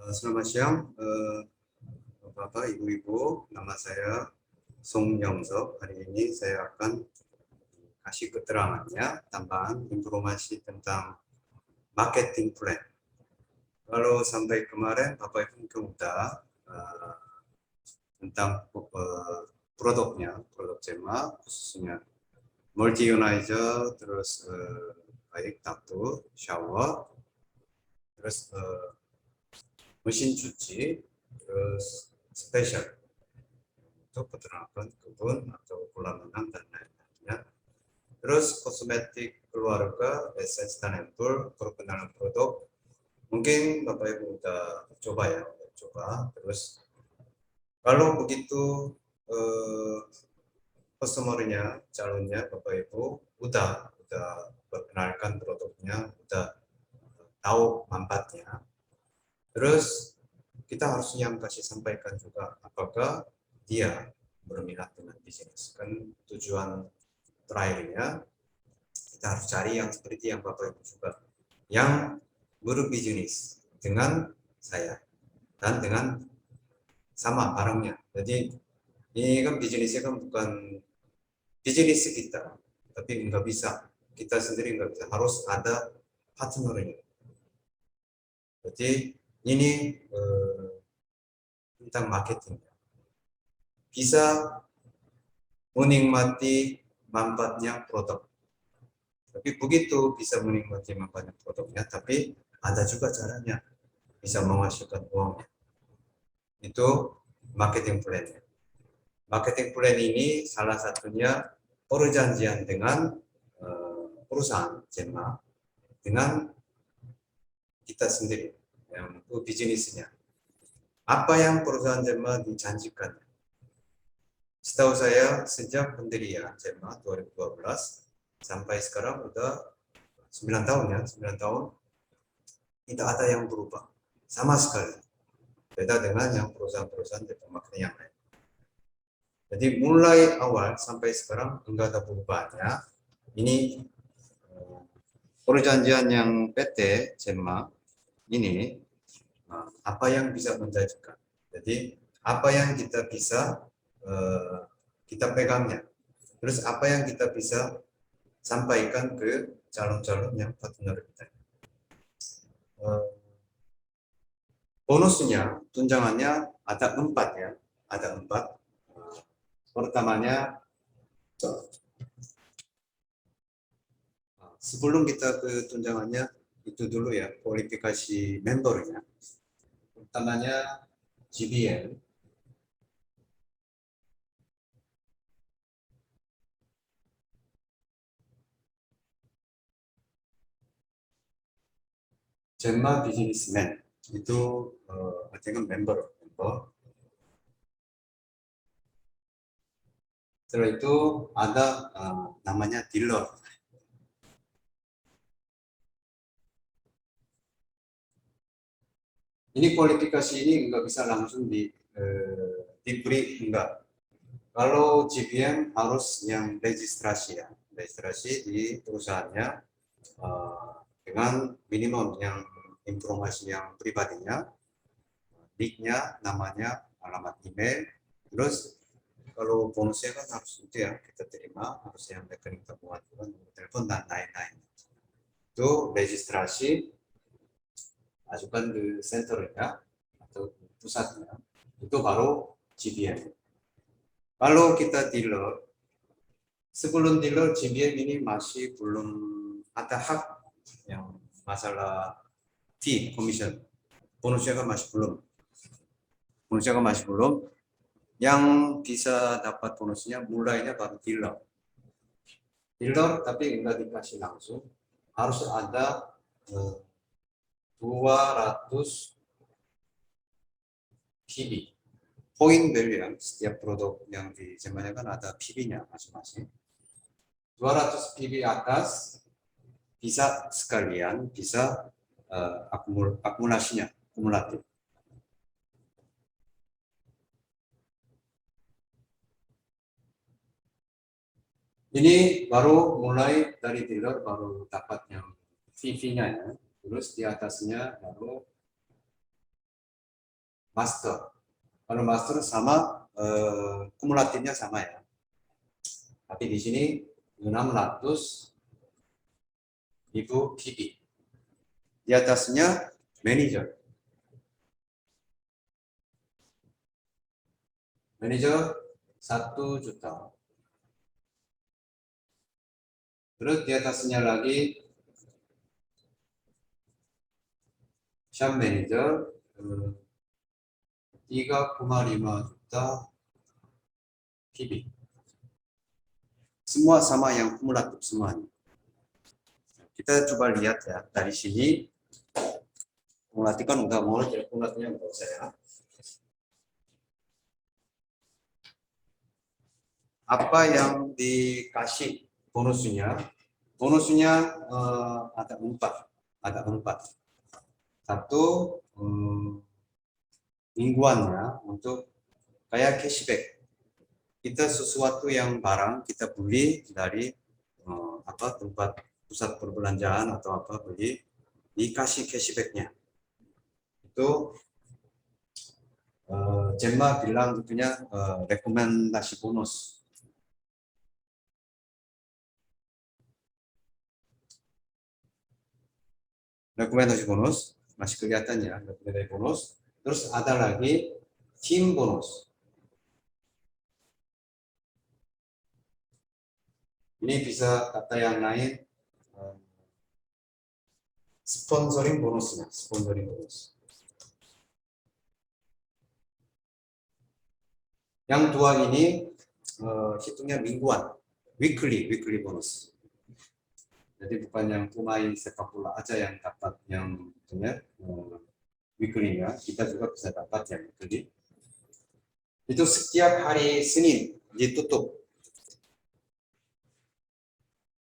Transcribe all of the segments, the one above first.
Selamat siang, Bapak, Ibu-Ibu. Nama saya Song Yongsok. Hari ini saya akan kasih keterangannya, tambahan informasi tentang marketing plan. Kalau sampai kemarin Bapak Ibu mungkin udah tentang produknya, produk Jema, khususnya multi ionizer, terus baik dapur, shower, terus mesin cuci, terus spesial untuk peternakan kebun atau kolam renang dan lain-lainnya. Terus kosmetik keluarga, sustainable, perkenalan produk. Mungkin Bapak Ibu udah coba ya, coba. Terus kalau begitu customer-nya, calonnya Bapak Ibu udah perkenalkan produknya, udah tahu manfaatnya. Terus kita harusnya kasih sampaikan juga apakah dia berminat dengan bisnis. Kan tujuan terakhirnya kita harus cari yang seperti yang Bapak Ibu juga, yang berbisnis dengan saya dan dengan sama barangnya. Jadi ini kan bisnisnya kan bukan bisnis kita, tapi nggak bisa kita sendiri, nggak bisa, harus ada partnernya. Jadi ini tentang marketing, bisa menikmati manfaatnya produk. Tapi begitu bisa menikmati manfaatnya produknya, tapi ada juga caranya bisa menghasilkan uang. Itu marketing plan. Marketing plan ini salah satunya perjanjian dengan perusahaan Jema dengan kita sendiri yang bisnisnya. Apa yang perusahaan Jema dijanjikan? Setahu saya sejak pendirian Jema 2012 sampai sekarang udah 9 tahun ya, 9 tahun tidak ada yang berubah sama sekali. Beda dengan yang perusahaan-perusahaan di pemakaian yang lain. Jadi mulai awal sampai sekarang enggak ada perubahannya. Ini perjanjian yang PT Jema ini apa yang bisa menjanjikan. Jadi apa yang kita bisa kita pegangnya. Terus apa yang kita bisa sampaikan ke calon-calon yang partner kita. Bonusnya, tunjangannya ada 4 ya, ada 4. Pertamanya, sebelum kita ke tunjangannya, itu dulu ya, kualifikasi membernya. Pertamanya GBM, Jema Businessman, itu artinya member. Setelah itu ada namanya dealer. Ini kualifikasi ini nggak bisa langsung diberi, enggak. Kalau GPM harus yang registrasi ya, registrasi di perusahaannya dengan minimum yang informasi yang pribadinya, nicknya, namanya, alamat email, terus kalau bonusnya kan harus itu ya kita terima, harus yang rekening tabungan, nomor telepon dan lain-lain. Itu registrasi, ajukan ke senternya atau pusatnya, itu baru GBM. Kalau kita dealer, sebelum dealer GBM ini masih belum ada hak yang masalah fee, commission. Bonusnya kan masih belum. Bonusnya kan masih belum. Yang bisa dapat bonusnya mulainya baru dealer. Dealer tapi enggak dikasih langsung, harus ada 200 PB. Point value yang setiap produk yang dijemahnya kan ada PB-nya masing-masing. 200 PB atas bisa sekalian, bisa akumulasinya, kumulatif. Ini baru mulai dari dealer baru dapat yang VV-nya ya. Terus di atasnya baru master. Kalau master sama kumulatifnya sama ya. Tapi di sini 600.000 PB. Di atasnya manager. Manager 1 juta. Terus di atasnya lagi shop manager 3,5 juta PB. Semua sama yang kumulatif semuanya. Kita coba lihat ya dari sini. Kumulatif kan enggak mau, jadi kumulatifnya enggak usah ya. Apa yang dikasih bonusnya? Bonusnya ada 4. Satu mingguannya untuk kayak cashback. Kita sesuatu yang barang kita beli dari tempat pusat perbelanjaan atau apa beli, dikasih cashbacknya. Itu Gemma bilang itunya rekomendasi bonus. Rekomendasi bonus masih kelihatan ya, rekomendasi bonus. Terus ada lagi tim bonus. Ini bisa kata yang lain sponsoring bonusnya, sponsoring bonus. Yang dua ini hitungnya mingguan, weekly bonus. Jadi bukan yang pemain sepak bola aja yang dapat yang weekly ya, kita juga bisa dapat yang weekly. Itu setiap hari Senin ditutup.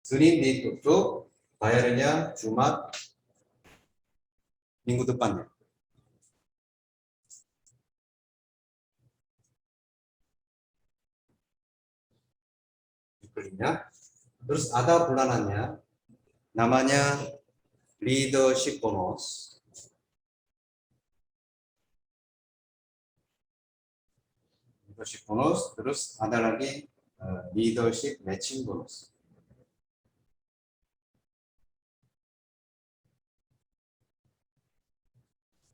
Senin ditutup, bayarnya Jumat minggu depannya. Terus ada bulanannya, namanya leadership bonus. Leadership bonus, terus ada lagi leadership matching bonus.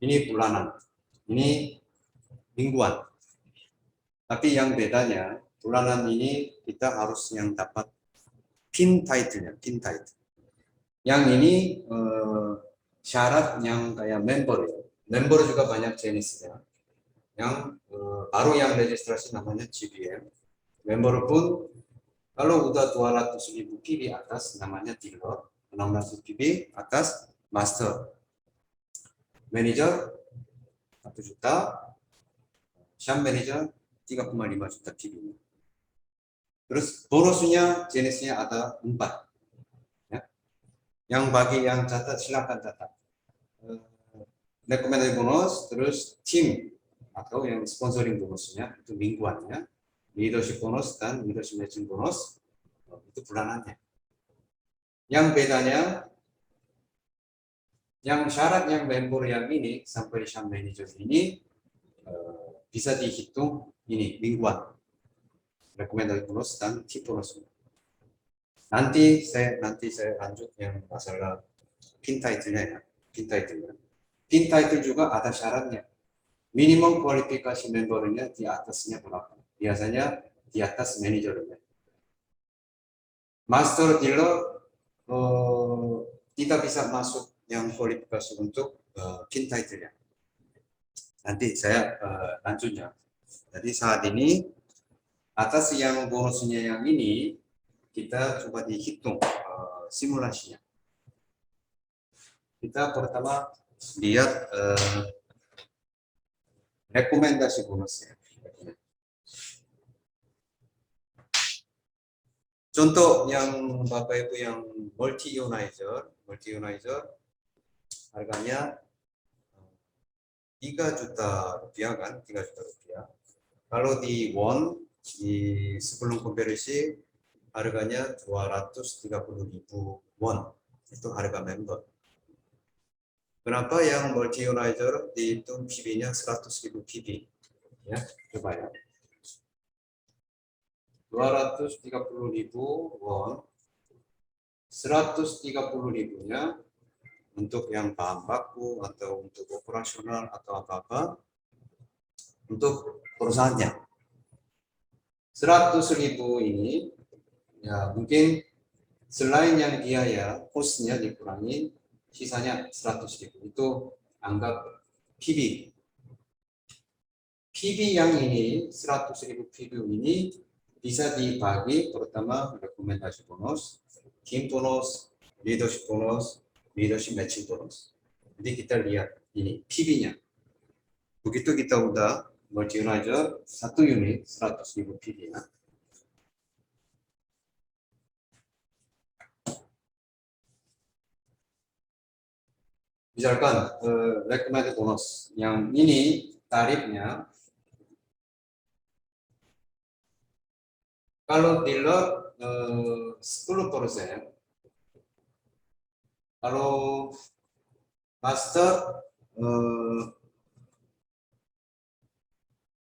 Ini bulanan, ini mingguan. Tapi yang bedanya, bulanan ini kita harus yang dapat pin title-nya, pin title. Yang ini syarat yang kayak member. Member juga banyak jenisnya. Yang baru yang registrasi namanya GBM. Member pun kalau udah 200.000 PB atas namanya dealer, 600 PB atas master. Manager 1 juta, shop manager 3,5 juta PB. Terus bonusnya jenisnya ada 4. Ya. Yang bagi yang catat silakan catat. Recommended bonus, terus tim atau yang sponsoring bonusnya itu mingguannya, leadership bonus dan leadership matching bonus itu bulanannya. Yang bedanya, yang syarat yang member yang ini sampai shop manager ini bisa dihitung ini mingguan, recommended bonus dan tip bonus. Nanti saya lanjut yang masalah pin title-nya ya, pin title-nya. Pin title juga ada syaratnya. Minimum kualifikasi membernya di atasnya berapa? Biasanya di atas manajernya. Master dealer tidak bisa masuk yang kualifikasi untuk pin title-nya. Nanti saya lanjutnya. Jadi saat ini atas yang bonusnya yang ini kita coba dihitung simulasinya. Kita pertama lihat rekomendasi bonusnya. Contoh yang Bapak Ibu yang multi ionizer harganya 3 juta rupiah kan, 3 juta rupiah. Kalau di won sebelum konversi harganya 230.000 won. Itu harga member. Kenapa yang multi-unizer dihitung PB-nya 100.000 PB? Ya, coba ya. 230.000 won, 130.000-nya untuk yang bahan baku atau untuk operasional atau apa-apa untuk perusahaannya. 100.000 ini ya mungkin selain yang biaya kosnya dikurangi, sisanya 100.000 itu anggap PB. PB yang ini 100.000 PB ini bisa dibagi pertama rekomendasi bonus, tim bonus, leadership matching bonus. Jadi kita lihat ini PB-nya. Begitu kita udah multi-unizer satu unit 100.000 PB-nya. Misalkan recommended bonus yang ini tarifnya kalau dealer 10%, kalau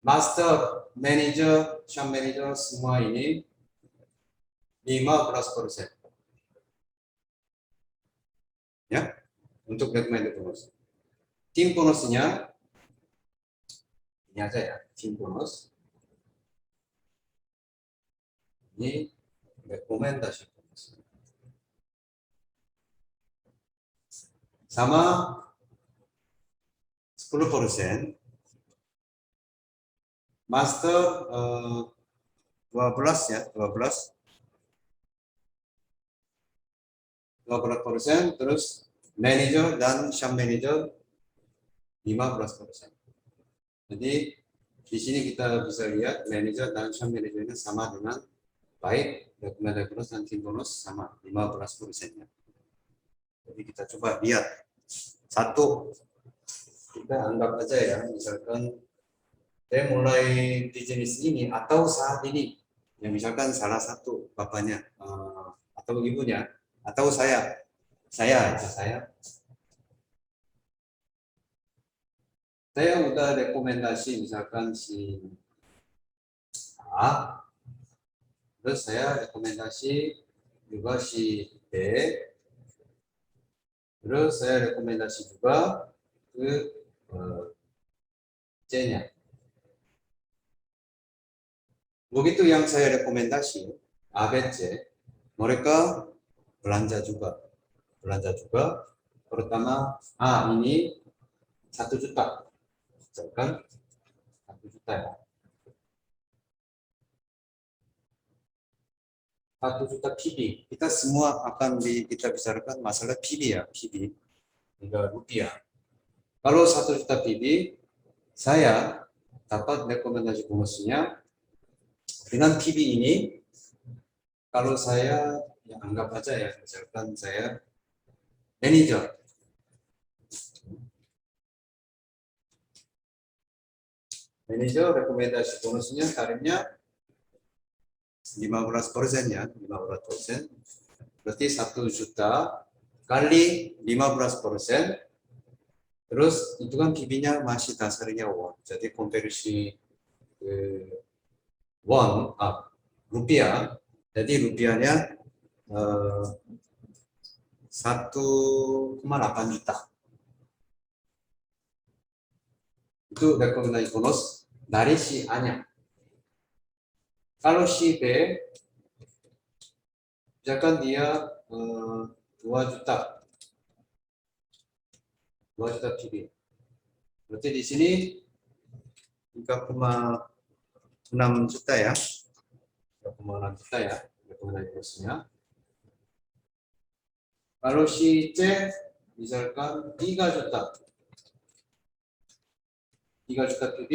master manager, shop manager semua ini 15%. Ya, untuk recommended bonus. Tim bonusnya ini aja ya, tim bonus. Ini rekomendasi bonus. Sama 10%. Master 12 ya, 12%, terus manager dan shop manager 15%. Jadi di sini kita bisa lihat manager dan shop managernya sama dengan baik, recommended bonus dan tim bonus sama 15%-nya. Jadi kita coba lihat satu, kita anggap aja ya, misalkan saya mulai di jenis ini atau saat ini, ya misalkan salah satu bapaknya atau ibunya atau saya udah rekomendasi misalkan si A, terus saya rekomendasi juga si B, terus saya rekomendasi juga ke C-nya. Begitu yang saya rekomendasi A, B, C, mereka belanja juga. Pertama A ini 1 juta. Misalkan 1 juta ya. 1 juta PB. Kita semua akan kita bicarakan masalah PB ya, PB. Hingga rupiah. Kalau 1 juta PB, saya dapat rekomendasi bonusnya dengan PB ini. Kalau saya ya anggap aja ya, misalkan saya manajer. Manajer rekomendasi bonusnya tarifnya 15% ya, 15%. Berarti 1 juta kali 15%. Terus itu kan PB-nya masih dasarnya won. Jadi konversi won, rupiah. Jadi rupiahnya 1,8 juta. Itu rekomendasi bonus dari si A-nya. Kalau si B, misalkan dia 2 juta. 2 juta PB. Berarti di sini 3,6 juta ya. 3,6 juta ya rekomendasi bonusnya. Kalau si C misalkan 3 juta. 3 juta PB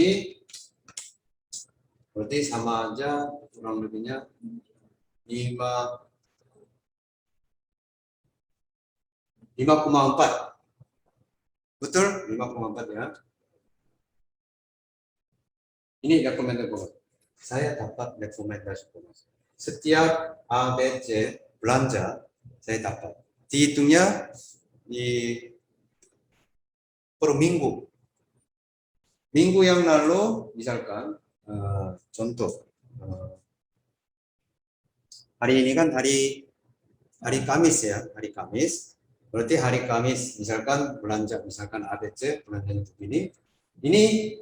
berarti sama aja kurang lebihnya 5,4. Betul? 5,4 ya. Ini rekomendasi bonus. Saya dapat rekomendasi bonus. Setiap A, B, C belanja, saya dapat. Dihitungnya di per minggu. Minggu yang lalu, misalkan contoh hari ini kan hari Kamis ya, hari Kamis. Berarti hari Kamis, misalkan belanja, misalkan ABC belanjanya begini. Ini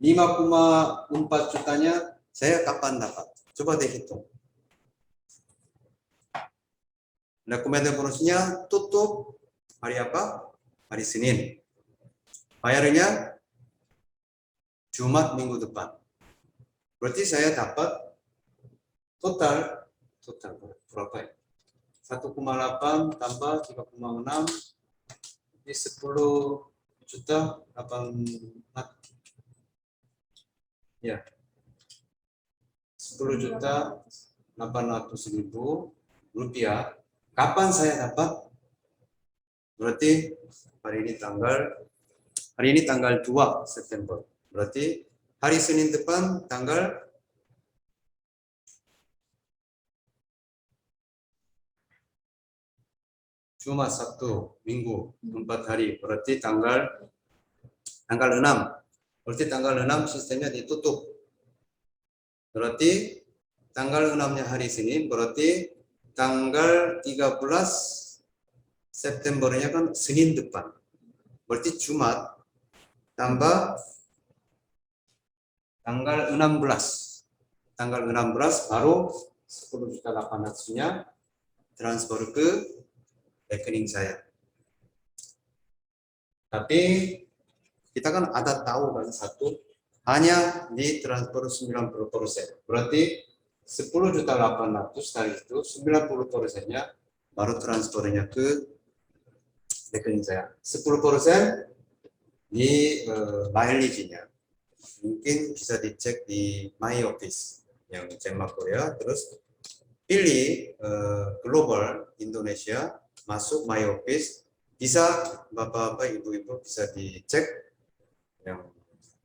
5,4 jutanya saya kapan dapat? Coba deh hitung. Rekomendasi bonusnya tutup hari apa? Hari Senin. Bayarnya Jumat minggu depan. Berarti saya dapat total berapa ya? 1,8 tambah 3,6 ini 10 juta 8 ya 10 juta 800.000 rupiah. Kapan saya dapat? Berarti hari ini tanggal 2 September. Berarti hari Senin depan tanggal Jumat, Sabtu, Minggu, 4 hari. Berarti tanggal 6. Berarti tanggal 6 sistemnya ditutup. Berarti tanggal 6-nya hari Senin, berarti tanggal 13 Septembernya kan Senin depan. Berarti Jumat tambah tanggal 16. Tanggal 16 baru 10.800-nya transfer ke rekening saya. Tapi kita kan ada tahu kan satu hanya di transfer 90%. Berarti 10.800 dari itu 90%-nya baru transfernya ke rekening saya. 10% di mileage-nya. Mungkin bisa dicek di My Office yang Cenma Korea. Terus pilih Global Indonesia, masuk My Office, bisa bapak-bapak, ibu-ibu bisa dicek, yang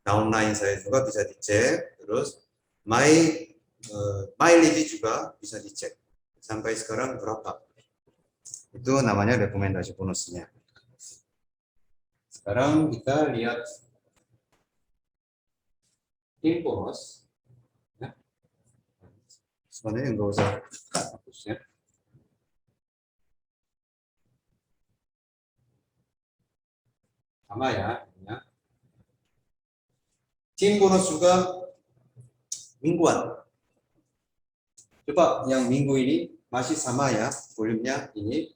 downline saya juga bisa dicek, terus mileage juga bisa dicek sampai sekarang berapa. Itu namanya rekomendasi bonusnya. Sekarang kita lihat tim bonus. Ya. Sebenarnya nggak usah hapus ya. Sama ya. Tim bonus juga mingguan. Coba yang minggu ini masih sama ya, volumenya ini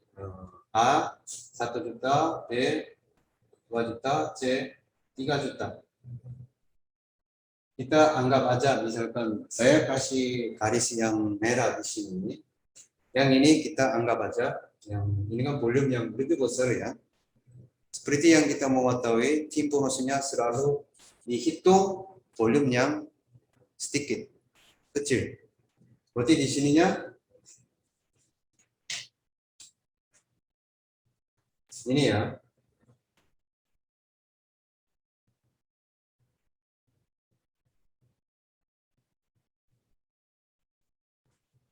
A 1 juta, B 2 juta, C 3 juta. Kita anggap aja misalkan saya kasih garis yang merah di sini. Yang ini kita anggap aja, yang ini kan volume yang lebih besar ya. Seperti yang kita mau ketahui, tim bonusnya selalu dihitung volume yang sedikit, kecil. Berarti di sininya ini ya.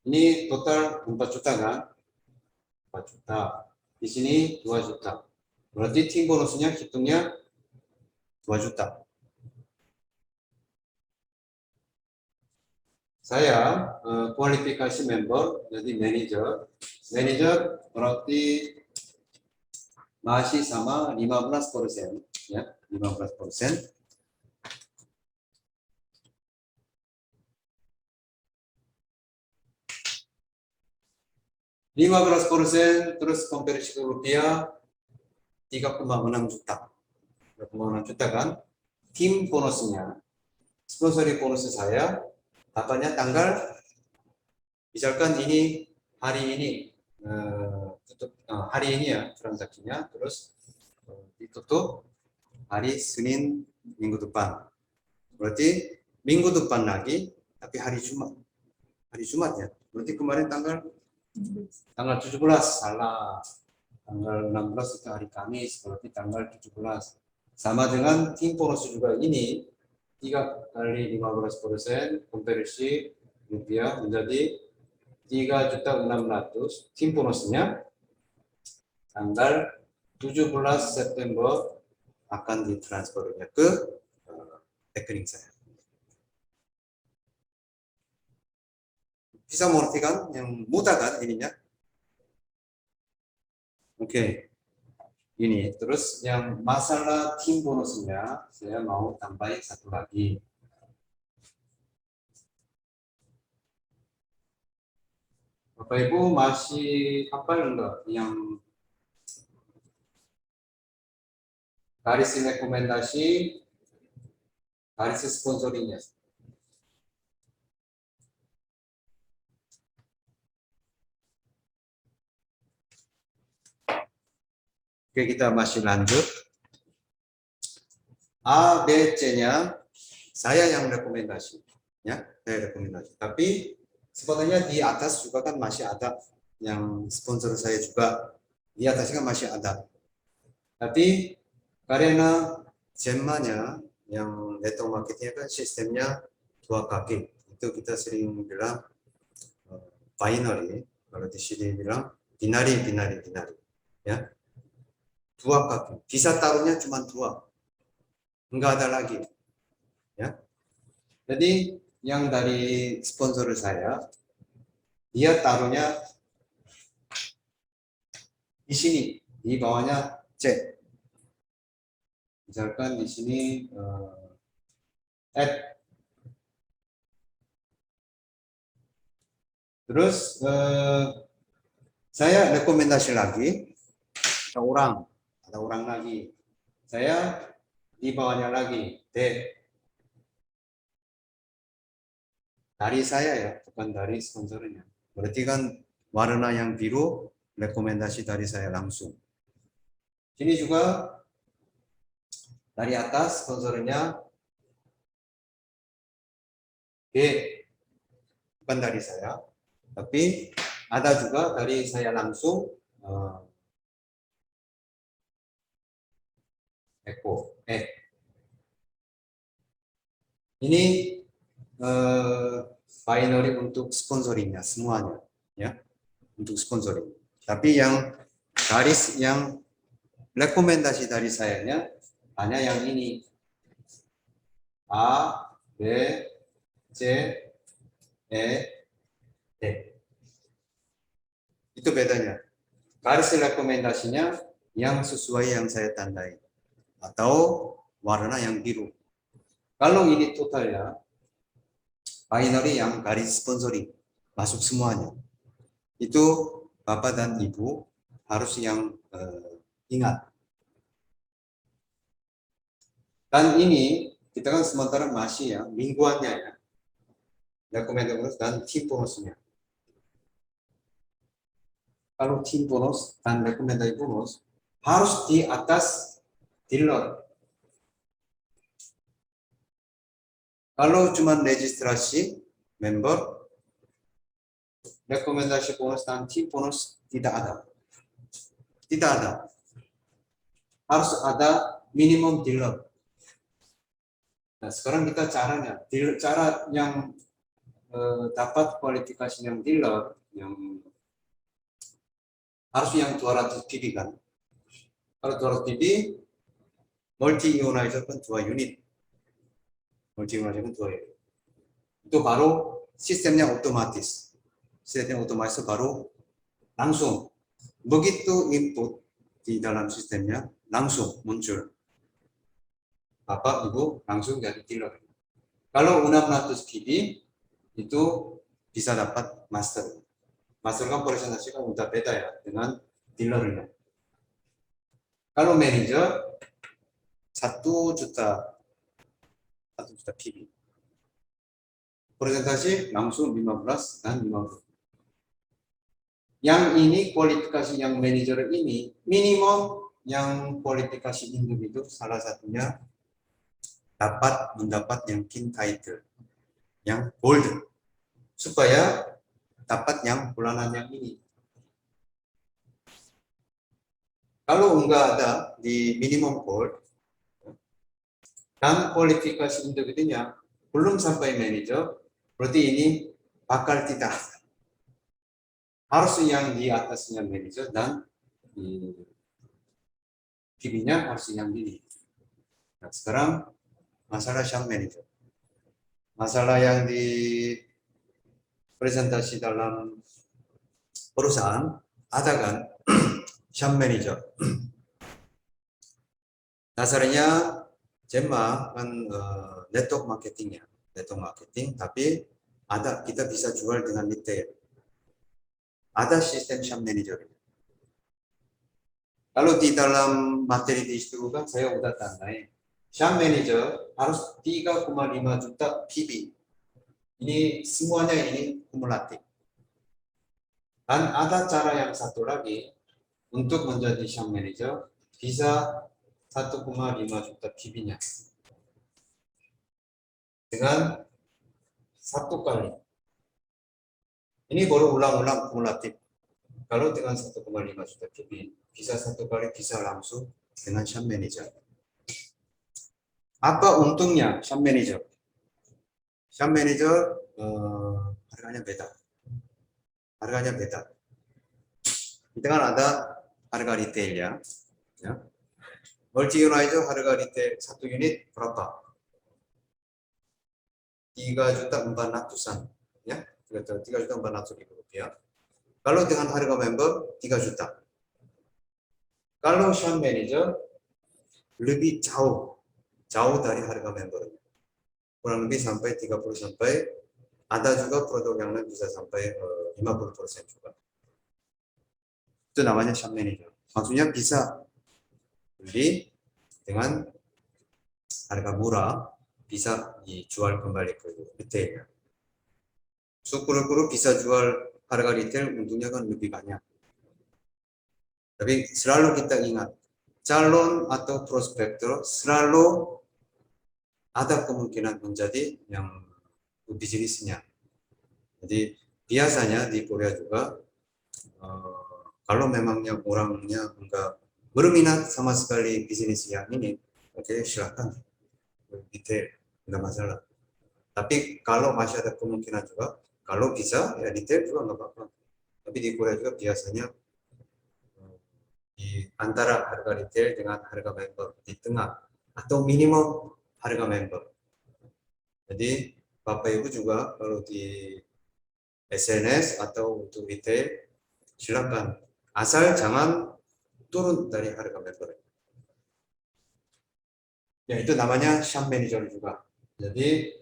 Ini total 4 juta kan? 4 juta. Di sini 2 juta. Berarti tim bonusnya hitungnya 2 juta. Saya kualifikasi member, jadi manager. Manager berarti masih sama 15%, ya, 15%. Terus konversi ke rupiah 3,6 juta. 3,6 juta kan? Tim bonusnya, sponsori bonus saya, katanya tanggal, misalkan ini hari ini, hari ini ya transaksinya, terus ditutup hari Senin minggu depan. Berarti minggu depan lagi, tapi hari Jumat. Hari Jumat ya. Berarti kemarin tanggal 17, salah. Tanggal 16 itu hari Kamis, berarti tanggal 17. Sama dengan tim bonus juga ini, 3 kali 15% konversi rupiah menjadi 3.600.000. Tim bonusnya tanggal 17 September akan ditransfernya ke rekening saya. Bisa mengerti kan? Yang mudah kan ininya? Oke. Ini terus yang masalah tim bonusnya saya mau tambahin satu lagi. Bapak Ibu masih hafal enggak yang garis rekomendasi, garis sponsoringnya? Oke, kita masih lanjut. A, B, C-nya saya yang rekomendasi, ya, saya rekomendasi. Tapi sebenarnya di atas juga kan masih ada yang sponsor saya juga, di atasnya masih ada. Tapi karena Gemma-nya yang network marketing kan sistemnya dua kaki, itu kita sering bilang binary. Kalau di sini bilang binary, ya, dua kaki. Bisa taruhnya cuma dua, enggak ada lagi, ya. Jadi yang dari sponsor saya, dia taruhnya di sini, di bawahnya C. Misalkan di sini add. Terus saya rekomendasi lagi, ada orang lagi. Saya di bawahnya lagi D. Dari saya ya, bukan dari sponsornya. Berarti kan warna yang biru rekomendasi dari saya langsung. Sini juga dari atas sponsornya B, bukan dari saya, tapi ada juga dari saya langsung Eko. Ini binary untuk sponsoringnya semuanya, ya, untuk sponsoring. Tapi yang garis yang rekomendasi dari sayanya hanya yang ini, A, B, C, E, D. Itu bedanya. Garis rekomendasinya yang sesuai yang saya tandai atau warna yang biru. Kalau ini totalnya binary yang garis sponsoring masuk semuanya. Itu Bapak dan Ibu harus yang ingat. Dan ini kita kan sementara masih ya mingguannya ya. Rekomendasi bonus dan tim bonusnya. Kalau tim bonus dan rekomendasi bonus harus di atas dealer. Kalau cuma registrasi member, rekomendasi bonus dan tim bonus tidak ada. Tidak ada. Harus ada minimum dealer. Nah, sekarang kita caranya, cara yang dapat kualifikasi yang dealer, yang harus yang 200 PB kan. Kalau 200 PB, multi ionizer kan 2 unit. Multi ionizer kan 2 unit. Itu baru sistemnya otomatis. Sistemnya otomatis baru langsung. Begitu input di dalam sistemnya, langsung muncul. Bapak, Ibu, langsung jadi dealer. Kalau 600 PB, itu bisa dapat master. Master kan presentasi kan udah beda ya dengan dealernya. Kalau manager 1 juta PB. Presentasi langsung 15 dan 50. Yang ini kualifikasi yang manager ini minimum yang kualifikasi individu salah satunya mendapat yang king title, yang gold, supaya dapat yang bulanan yang ini. Kalau enggak ada di minimum gold dan kualifikasi individunya belum sampai manager, berarti ini bakal tidak harus yang di atasnya manager dan PB-nya harus yang ini. Nah, sekarang masalah shop manager. Masalah yang dipresentasi dalam perusahaan ada kan shop manager. Dasarnya Gemma kan network marketingnya, network marketing, tapi ada kita bisa jual dengan retail. Ada sistem shop manager. Kalau di dalam materi di situ kan saya udah tandai. Shop manager harus 3,5 juta PB. Ini semuanya ini kumulatif. Dan ada cara yang satu lagi untuk menjadi shop manager bisa 1,5 juta PB-nya dengan satu kali. Ini baru ulang-ulang kumulatif. Kalau dengan 1,5 juta PB bisa satu kali bisa langsung dengan shop manager. Apa untungnya shop manager? Shop manager harganya beda. Harganya beda. Kita kan ada harga retailnya. Ya. Multi unit harga retail satu unit berapa? 3.400.000-an, ya, 3.400.000 rupiah. Kalau dengan harga member 3 juta. Kalau shop manager lebih jauh dari harga member. Kurang lebih sampai 30 sampai ada juga produk yang lain bisa sampai 50% juga. Itu namanya shop manager. Maksudnya bisa beli dengan harga murah, bisa dijual kembali ke retail. Syukur-syukur bisa jual harga retail, untungnya kan lebih banyak. Tapi selalu kita ingat, calon atau prospektor selalu ada kemungkinan menjadi yang bisnisnya. Jadi biasanya di Korea juga, kalau memangnya orangnya enggak berminat sama sekali bisnis yang ini, oke, silakan detail, enggak masalah. Tapi kalau masih ada kemungkinan juga, kalau bisa ya detail juga enggak apa-apa. Tapi di Korea juga biasanya di antara harga retail dengan harga member di tengah atau minimum harga member. Jadi Bapak Ibu juga kalau di SNS atau untuk retail silakan, asal jangan turun dari harga member. Ya itu namanya shop manager juga. Jadi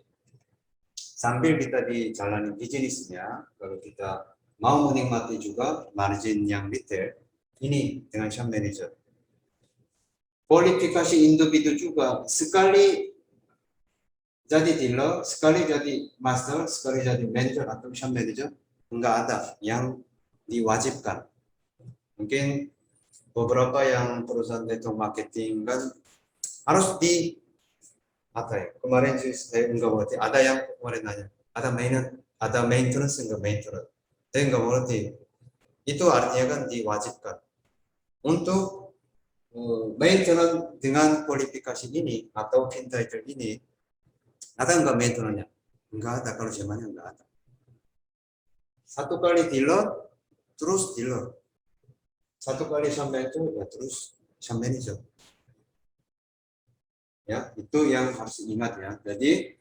sambil kita dijalani bisnisnya, kalau kita mau menikmati juga margin yang retail, ini dengan shop manager. Kualifikasi individu juga, sekali jadi dealer, sekali jadi master, sekali jadi manager atau shop manager, enggak ada yang diwajibkan. Mungkin beberapa yang perusahaan network marketing kan harus di apa ya, kemarin sih saya enggak mengerti, ada yang kemarin nanya, ada maintenance enggak maintenance, saya enggak mengerti. Itu artinya kan diwajibkan untuk maintenance dengan kualifikasi ini atau pin title ini. Ada enggak maintenance-nya? Enggak ada, kalau zamannya enggak ada. Satu kali dealer, terus dealer. Satu kali sampai itu ya terus sampai manager. Ya, itu yang harus diingat ya. Jadi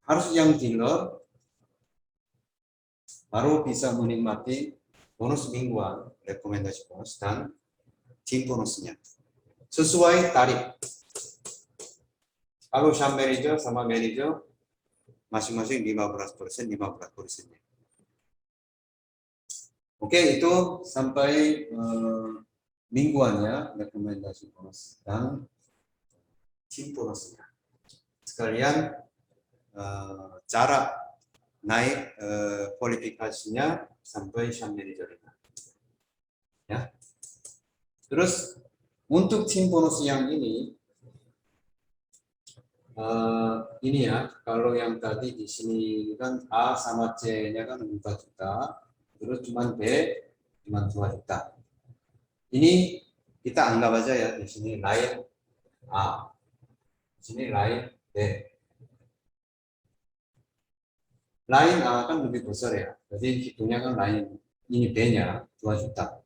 harus yang dealer baru bisa menikmati bonus mingguan, rekomendasi bonus dan tim bonusnya sesuai tarif. Kalau shop manager sama manager masing-masing 15%, 15%. Oke, itu sampai mingguannya, rekomendasi bonus dan tim bonusnya. Sekalian cara naik kualifikasinya sampai shop manager. Ya. Terus untuk tim bonus yang ini ya, kalau yang tadi di sini kan A sama C-nya kan 4 juta, terus cuma B cuma 2 juta. Ini kita anggap aja ya, di sini lain A, di sini lain B. Lain A kan lebih besar ya, jadi hitungnya kan lain, ini B-nya 2 juta.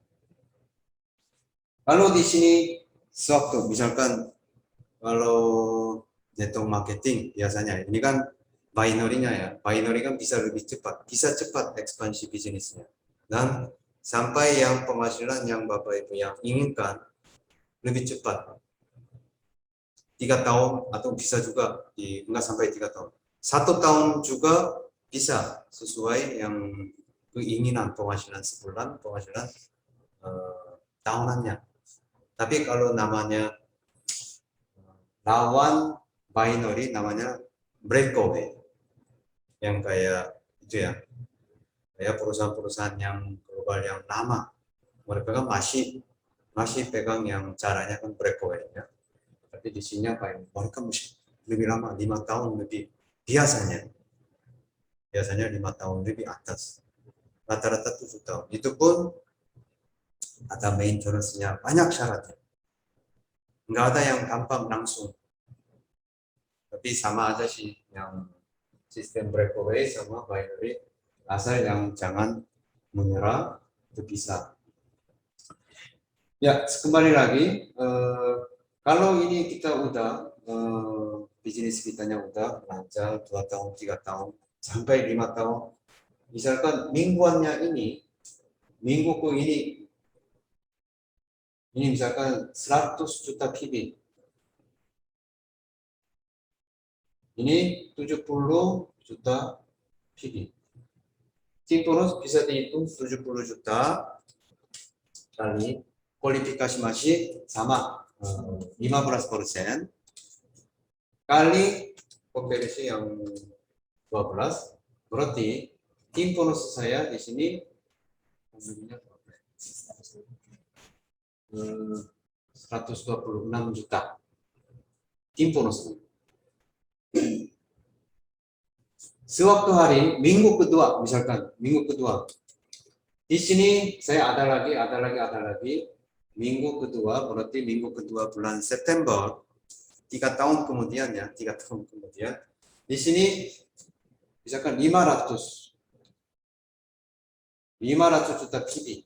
Kalau di sini sewaktu, misalkan kalau network marketing biasanya, ini kan binary-nya ya, binary kan bisa lebih cepat, bisa cepat ekspansi bisnisnya. Dan sampai yang penghasilan yang Bapak Ibu yang inginkan lebih cepat. 3 tahun atau bisa juga enggak sampai 3 tahun. 1 tahun juga bisa sesuai yang keinginan penghasilan sebulan, penghasilan tahunannya. Tapi kalau namanya lawan binary namanya breakaway yang kayak itu ya, kayak perusahaan-perusahaan yang global yang lama, mereka kan masih pegang yang caranya kan breakaway ya. Tapi di sini apa ini? Mereka mesti lebih lama, 5 tahun lebih biasanya 5 tahun lebih atas, rata-rata 7 tahun. Itu pun ada maintenance-nya, banyak syaratnya. Nggak ada yang gampang langsung. Tapi sama aja sih yang sistem breakaway sama binary, asal yang jangan menyerah itu bisa. Ya, kembali lagi, kalau ini kita udah bisnis kitanya udah lancar 2 tahun, 3 tahun, sampai 5 tahun, misalkan mingguannya minggu ke ini misalkan 100 juta PB, ini 70 juta PB. Simplus bisa dihitung 70 juta kali kualifikasi masih sama 15% kali konversi yang 12, berarti tim bonus saya di sini 126 juta tim bonus. Sewaktu hari minggu kedua, misalkan minggu kedua, di sini saya ada lagi minggu kedua, berarti minggu kedua bulan September, 3 tahun kemudian ya, 3 tahun kemudian, di sini misalkan 500 juta PB,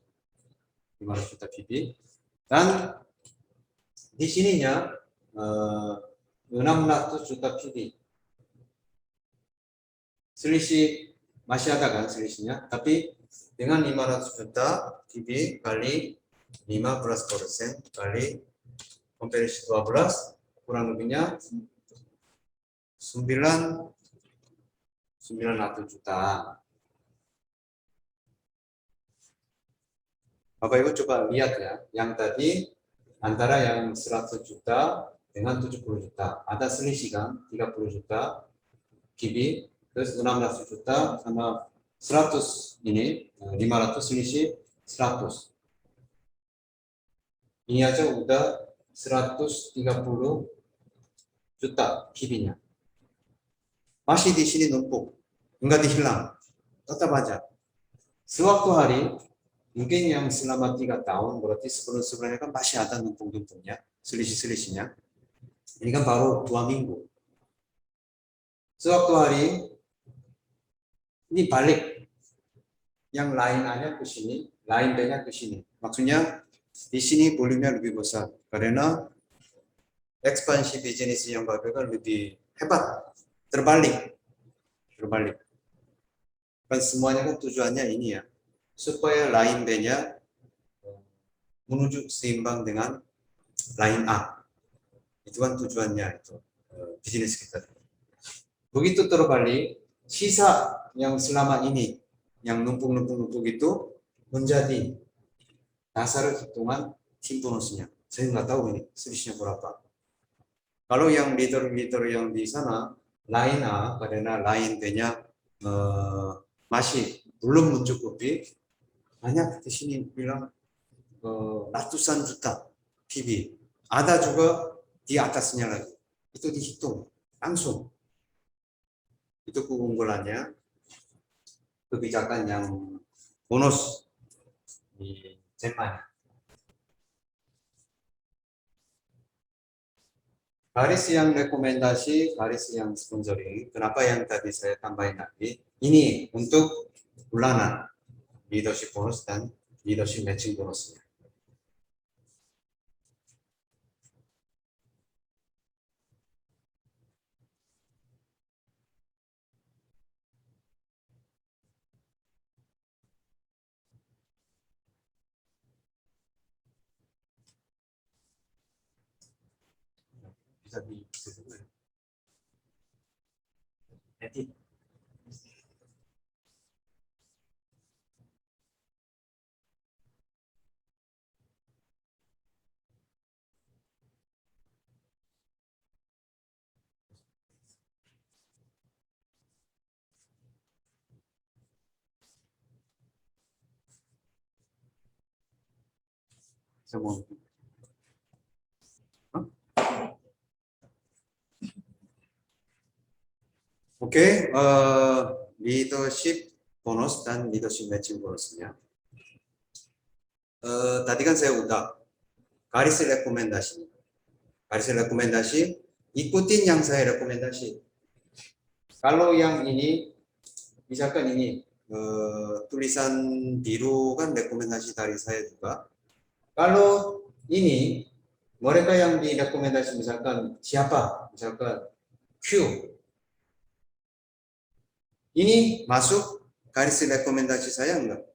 500 juta PB, dan di sininya 600 juta PB. Selisih masih ada kan selisihnya, tapi dengan 500 juta PB kali 15% kali konversi 12, kurang lebihnya 900 juta. Bapak Ibu coba lihat ya, yang tadi antara yang 100 juta dengan 70 juta, ada selisih kan, 30 juta PB, terus 16 juta sama 100 ini, 500 selisih 100. Ini aja udah 130 juta PB-nya. Masih di sini numpuk, enggak dihilang, tetap aja. Sewaktu hari, mungkin yang selama 3 tahun, berarti sebelum-sebelumnya kan masih ada numpuk-numpuknya, selisih-selisihnya. Ini kan baru 2 minggu. Sewaktu hari, ini balik. Yang lain A-nya ke sini, lain B-nya ke sini. Maksudnya di sini volumenya lebih besar karena ekspansi bisnis yang bagian lebih hebat, terbalik. Kan semuanya kan tujuannya ini ya, supaya lain B-nya menuju seimbang dengan lain A. Itu kan tujuannya itu bisnis kita. Begitu terbalik, sisa yang selama ini yang numpuk itu menjadi dasar hitungan tim bonusnya. Saya nggak tahu ini selisihnya berapa. Kalau yang leader yang di sana lain A, karena lain B-nya masih belum mencukupi, banyak di sini bilang ratusan juta PB. Ada juga di atasnya lagi. Itu dihitung langsung. Itu keunggulannya kebijakan yang bonus di Jerman. Garis yang rekomendasi, garis yang sponsoring. Kenapa yang tadi saya tambahin lagi? Ini untuk bulanan leadership bonus dan leadership matching bonusnya. bisa disebut edit. Semua. Oke, leadership bonus dan leadership matching bonusnya. Tadi kan saya udah garis rekomendasi. Garis rekomendasi, ikutin yang saya rekomendasi. Kalau yang ini, misalkan ini, tulisan biru kan rekomendasi dari saya juga. Kalau ini, mereka yang direkomendasi misalkan siapa? Misalkan Q. Ini masuk garis rekomendasi saya enggak?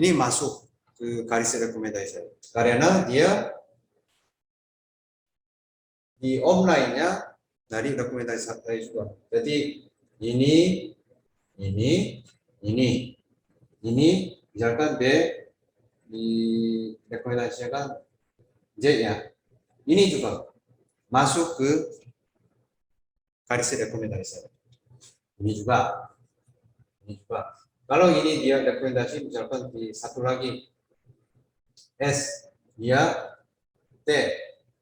Ini masuk ke garis rekomendasi saya. Karena dia di online-nya dari rekomendasi saya juga. Jadi ini, ini, misalkan B di rekomendasikan J ya. Ini juga masuk ke garis rekomendasi saya. Ini juga. Kalau ini dia rekomendasi misalkan di satu lagi S, dia T.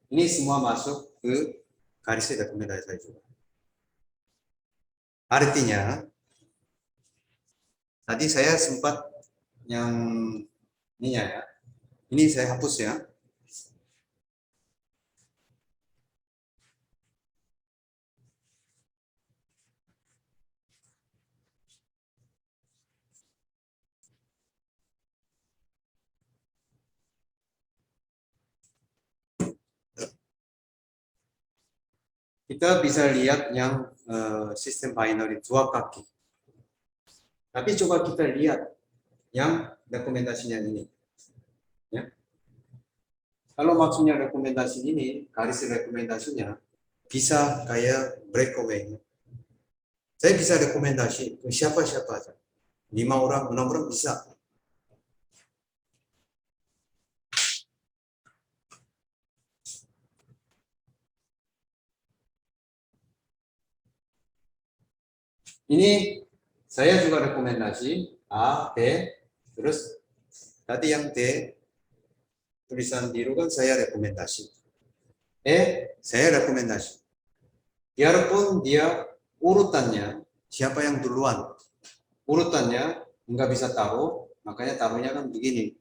Ini semua masuk ke garis rekomendasi saya juga. Artinya, tadi saya sempat yang ini ya. Ini saya hapus ya. Kita bisa lihat yang sistem binary dua kaki. Tapi coba kita lihat yang rekomendasinya ini. Ya. Kalau maksudnya rekomendasi ini, garis rekomendasinya bisa kayak breakaway. Saya bisa rekomendasi ke siapa-siapa aja. 5 orang, 6 orang bisa. Ini saya juga rekomendasi A, B, terus tadi yang D, tulisan biru kan saya rekomendasi. E, saya rekomendasi. Biarpun dia urutannya, siapa yang duluan, urutannya nggak bisa taruh, makanya taruhnya kan begini.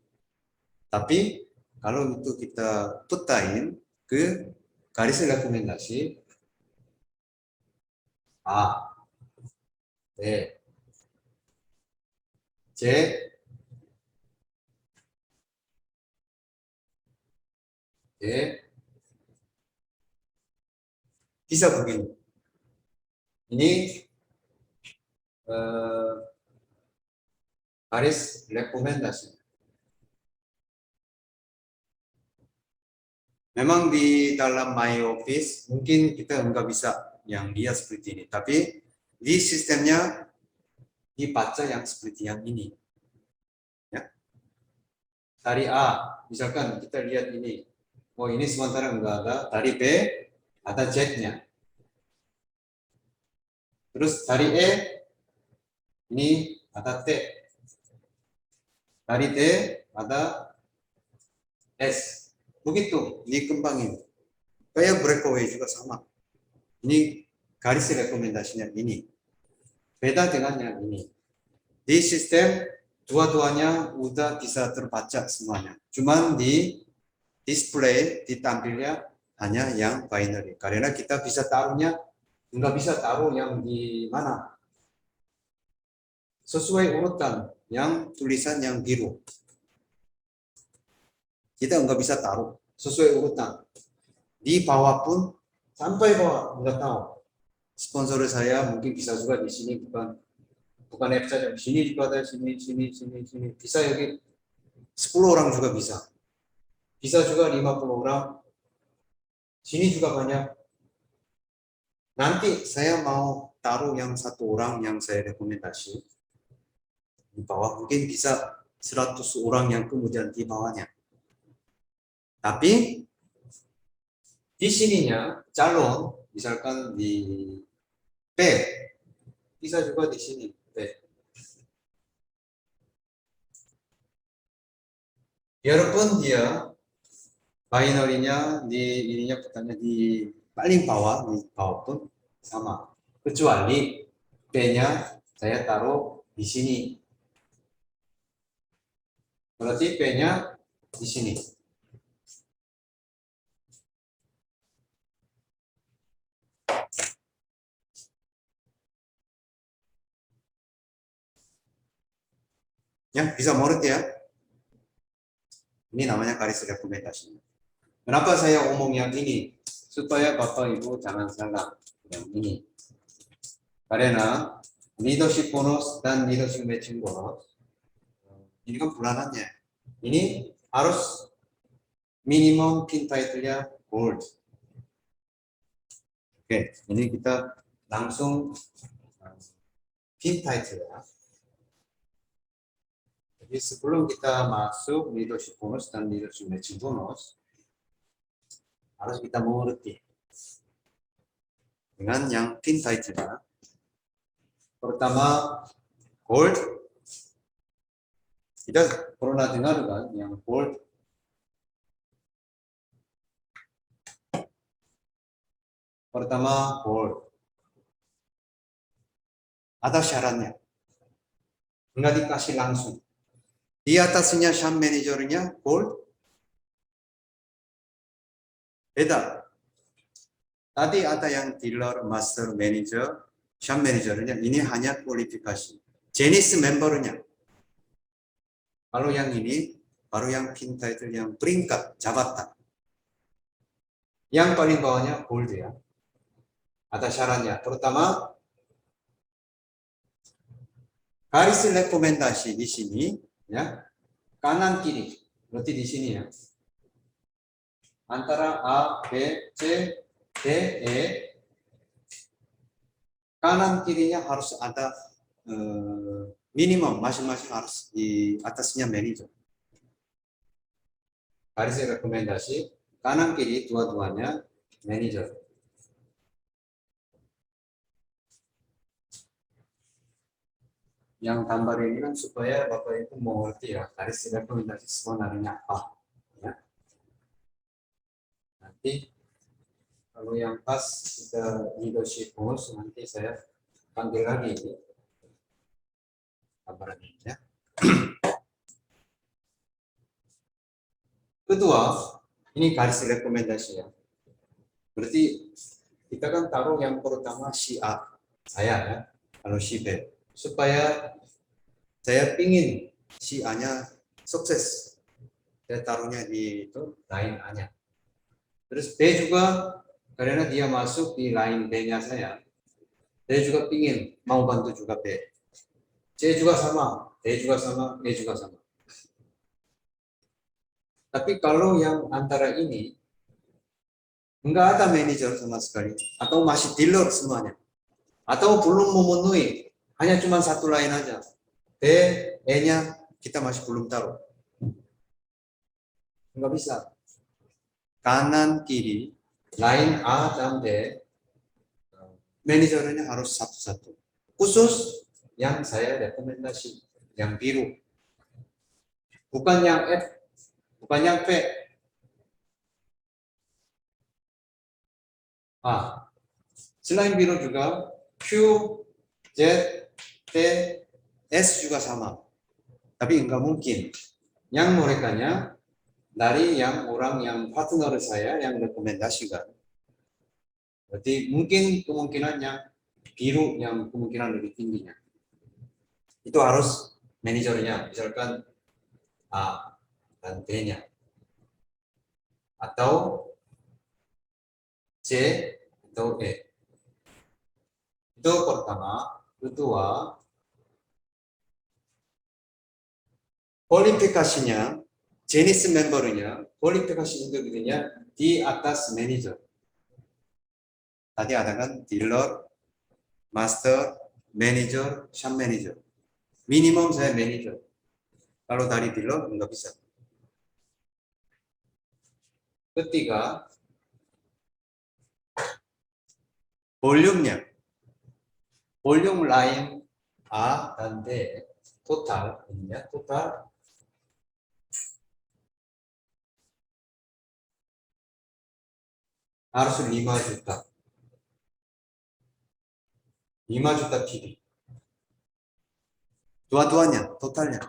Tapi kalau itu kita petain ke garis rekomendasi A, B, C, D, bisa begini. Ini garis rekomendasi. Memang di dalam My Office mungkin kita nggak bisa yang dia seperti ini, tapi di sistemnya dibaca yang seperti yang ini. Ya. Dari A, misalkan kita lihat ini, oh ini sementara nggak ada. Dari B ada Z-nya. Terus dari E ini ada T. Dari D ada S. Begitu dikembangin. Kayak breakaway juga sama. Ini garis rekomendasinya ini. Beda dengan yang ini. Di sistem dua-duanya udah bisa terbaca semuanya. Cuman di display ditampilnya hanya yang binary. Karena kita bisa taruhnya nggak bisa taruh yang di mana. Sesuai urutan yang tulisan yang biru. Kita nggak bisa taruh sesuai urutan. Di bawah pun sampai bawah nggak tahu. Sponsor saya mungkin bisa juga di sini bukan F saja, di sini juga ada sini bisa ya 10 orang juga bisa. bisa juga 50 orang, sini juga banyak. Nanti saya mau taruh yang satu orang yang saya rekomendasi di bawah, mungkin bisa 100 orang yang kemudian di bawahnya. Tapi di sininya calon, misalkan di P, bisa juga di sini P. Biarpun dia binary-nya di ininya petanya di paling bawah, di bawah pun sama. Kecuali P-nya saya taruh di sini. Berarti P-nya di sini. Ya, bisa mengerti ya. Ini namanya garis rekomendasi. Kenapa saya omong yang ini? Supaya Bapak Ibu jangan salah yang ini. Karena leadership bonus dan leadership matching bonus ini kan bulanannya. Ini harus minimum pin title-nya gold. Oke, ini kita langsung pin title ya. Jadi sebelum kita masuk leadership bonus dan leadership matching bonus, harus kita mengerti dengan yang pin title-nya. Pertama, gold. Kita pernah dengar kan yang gold. Pertama, gold. Ada syaratnya. Enggak dikasih langsung. Di atasnya shop manajernya gold. Beda. Tadi ada yang dealer, master manager, shop manajernya. Ini hanya kualifikasi. Jenis membernya. Kalau yang ini, baru yang pin title yang peringkat, jabatan. Yang paling bawahnya gold ya. Ada syaratnya. Pertama, garis rekomendasi di sini, ya, kanan kiri. Berarti di sini ya. Antara A, B, C, D, E, kanan kirinya harus ada minimum, masing-masing harus di atasnya manajer. Garis rekomendasi, kanan kiri dua-duanya manajer. Yang gambar ini kan supaya Bapak Ibu mengerti ya, garis rekomendasi sebenarnya apa. Ya. Nanti kalau yang pas kita leadership bonus, nanti saya panggil lagi gambaran ini ya. Kedua, ini garis rekomendasi ya. Berarti kita kan taruh yang pertama si A, saya ya, kalau si B. Supaya saya pingin si A-nya sukses. Saya taruhnya di itu line A-nya. Terus B juga, karena dia masuk di line B-nya saya juga pingin mau bantu juga B. C juga sama, D juga sama, E juga sama. Tapi kalau yang antara ini, enggak ada manajer sama sekali, atau masih dealer semuanya, atau belum memenuhi, hanya cuma satu line aja. D, E-nya kita masih belum taruh. Enggak bisa. Kanan, kiri, line A dan D, manajernya harus satu-satu. Khusus yang saya rekomendasi, yang biru. Bukan yang F, bukan yang P. Selain biru juga, Q, Z, T, S juga sama. Tapi enggak mungkin. Yang merekanya dari yang orang yang partner saya yang rekomendasikan. Berarti mungkin kemungkinannya biru yang kemungkinan lebih tingginya. Itu harus manajernya, misalkan A dan B-nya. Atau C atau E. Itu pertama. Kedua, kualifikasinya jenis membernya kualifikasi individunya di atas manajer. Tadi ada kan dealer, master, manager, shop manager. Minimum saya manager. Kalau dari dealer nggak bisa. Ketiga, volumenya. Volume lain A dan B total ininya total harus 5 juta. 5 juta PB. Dua-duanya totalnya.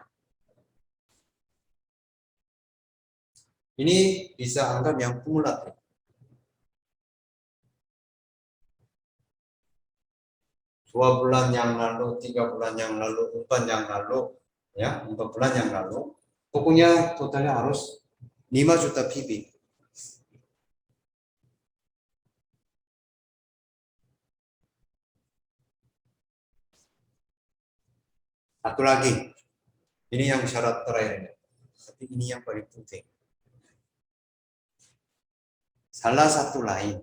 Ini bisa anggap yang kumulatif. Dua bulan yang lalu, 3 bulan yang lalu, 4 yang lalu, ya 4 bulan yang lalu, pokoknya totalnya harus 5 juta PB. Satu lagi, ini yang syarat terakhirnya, tapi ini yang paling penting. Salah satu lain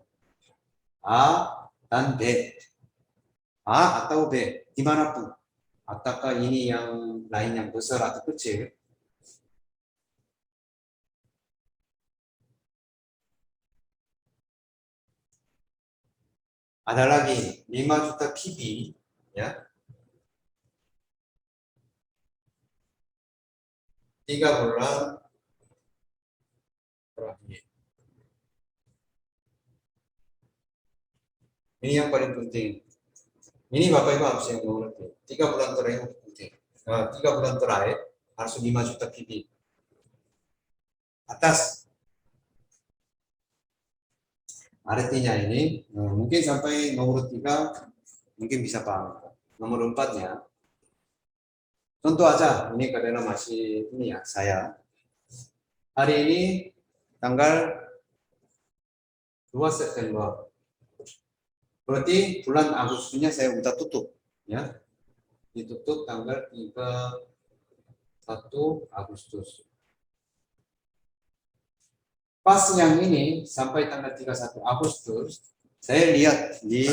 A dan B, A atau B, dimanapun. Apakah ini yang lain yang besar atau kecil? Ada lagi 5 juta PB, ya. 3 bulan terakhir. Ini yang paling penting. Ini Bapak Ibu harus yang mengerti. 3 bulan terakhir penting. 3 bulan terakhir harus 5 juta PB. Atas. Artinya ini mungkin sampai nomor 3 mungkin bisa paham. Nomor 4-nya contoh aja, ini karena masih ini ya saya. Hari ini tanggal 2 September. Berarti bulan Agustusnya saya udah tutup, ya. Ditutup tanggal 31 Agustus. Pas yang ini sampai tanggal 31 Agustus, saya lihat di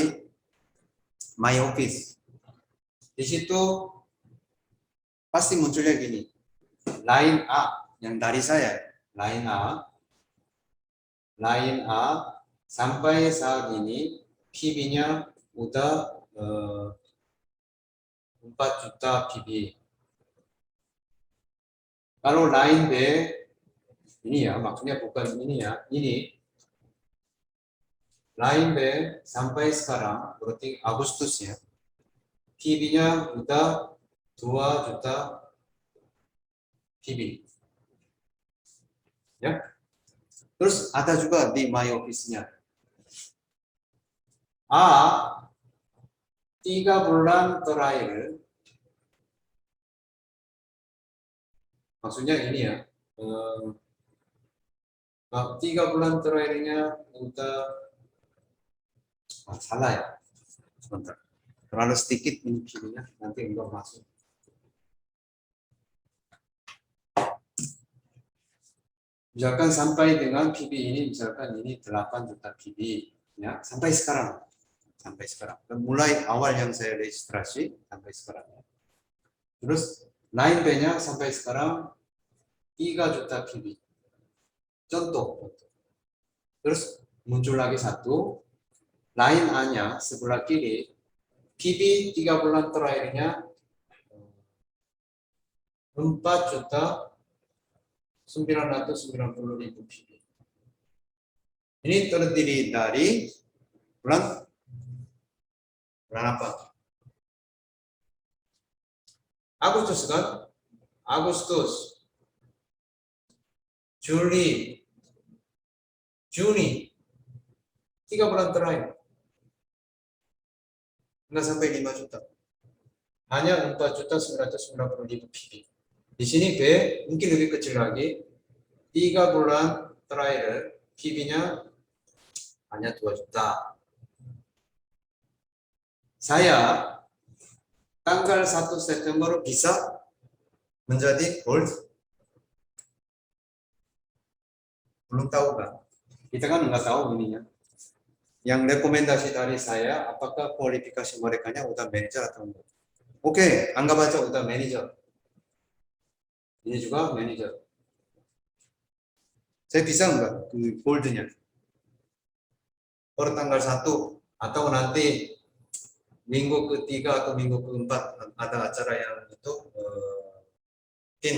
My Office. Di situ pasti munculnya gini. Line A yang dari saya, line A sampai saat ini PB-nya udah 4 juta PB. Kalau line B ini ya, maksudnya bukan ini ya, ini line B sampai sekarang berarti Agustusnya PB-nya udah 2 juta PB. Ya. Terus ada juga di My Office-nya. A 3 bulan terakhir, maksudnya ini ya, 3 bulan terakhirnya udah salah ya, sebentar, terlalu sedikit ini PB-nya, nanti enggak masuk. Misalkan sampai dengan PB ini, misalkan ini 8 juta PB, ya sampai sekarang. Dan mulai awal yang saya registrasi sampai sekarang. Terus line B-nya sampai sekarang 3 juta PB. Contoh. Terus muncul lagi satu, line A-nya sebelah kiri, PB 3 bulan terakhirnya 4 juta 990.000 PB. Ini terdiri dari bulan apa? Agustus kan? Agustus, Juli, Juni, 3 bulan terakhir. Nggak sampai 5 juta. Hanya 4 juta 990.000 PB. Di sini B mungkin lebih kecil lagi. 3 bulan terakhir PB-nya hanya 2 juta. Saya tanggal 1 September bisa menjadi gold. Belum tahu kan? Kita kan nggak tahu ininya. Yang rekomendasi dari saya, apakah kualifikasi mereka udah manajer atau enggak? Oke, anggap aja udah manajer. Ini juga manajer. Saya bisa enggak ke goldnya? Per tanggal 1 atau nanti minggu ketiga atau minggu keempat ada acara yang itu tim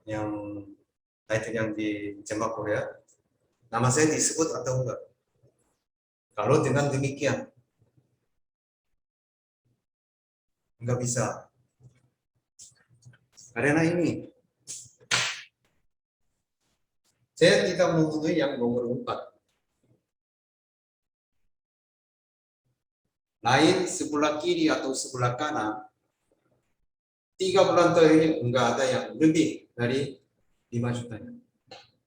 yang title yang di Jemaah Korea. Nama saya disebut atau enggak? Kalau dengan demikian enggak bisa. Karena ini saya tidak memenuhi yang nomor 4. Lain sebelah kiri atau sebelah kanan, 3 bulan terakhir ini enggak ada yang lebih dari 5 juta.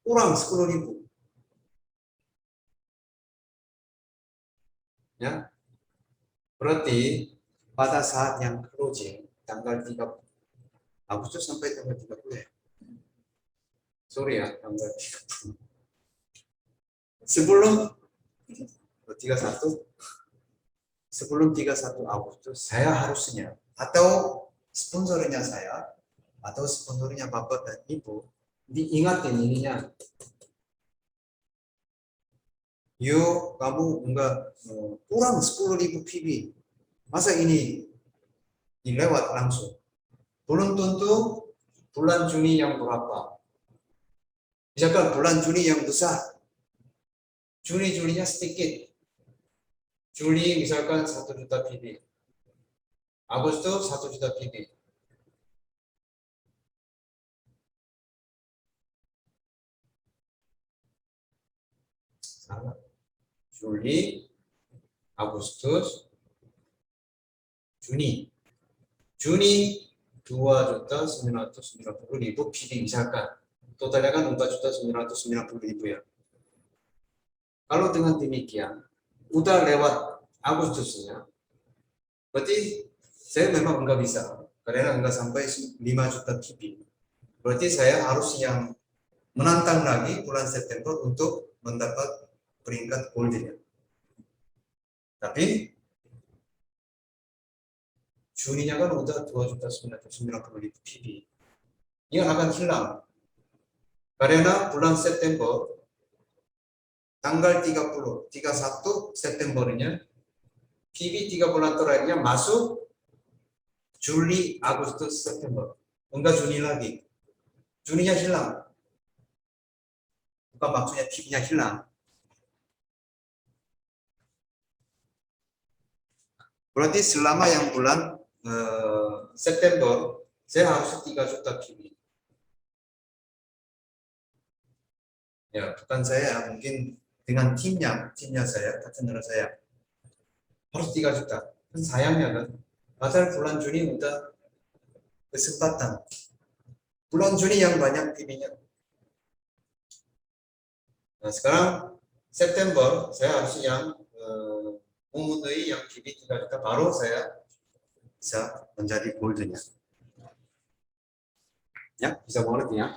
Kurang 10.000. Ya. Berarti pada saat yang closing tanggal 30 Agustus sampai tanggal 30 ya. Sorry ya, tanggal 30. Sebelum 31 sebelum 31 Agustus saya harusnya atau sponsornya saya atau sponsornya Bapak dan Ibu diingatin ininya. Yuk, kamu enggak kurang 10.000 PB. Masa ini dilewat langsung? Belum tentu bulan Juni yang berapa. Misalkan bulan Juni yang besar, Juli-Julinya sedikit. Juli misalkan 1 juta PB. Agustus 1 juta PB. Salah. Juli, Agustus, Juni. Juni 2.990.000 PB misalkan. Totalnya kan 4.990.000 ya. Kalau dengan demikian, udah lewat Agustusnya, berarti saya memang enggak bisa. Karena enggak sampai 5 juta PB. Berarti saya harus yang menantang lagi bulan September untuk mendapat peringkat goldnya. Tapi Juninya kan udah 2.990.000 PB. Ini akan hilang. Karena bulan September tanggal 31 Septembernya PB 3 bulan terakhirnya masuk Juli, Agustus, September. Enggak Juni lagi. Juninya hilang. Bukan maksudnya PB-nya hilang. Berarti selama yang bulan September saya harus 3 juta PB. Ya, bukan saya, mungkin dengan timnya saya, partner saya harus 3 juta. Kan sayangnya kan, padahal bulan Juni udah kesempatan. Bulan Juni yang banyak PB-nya. Nah, sekarang September saya harus yang memenuhi yang PB 3 juta, baru saya bisa menjadi goldnya. Ya, bisa mengerti ya.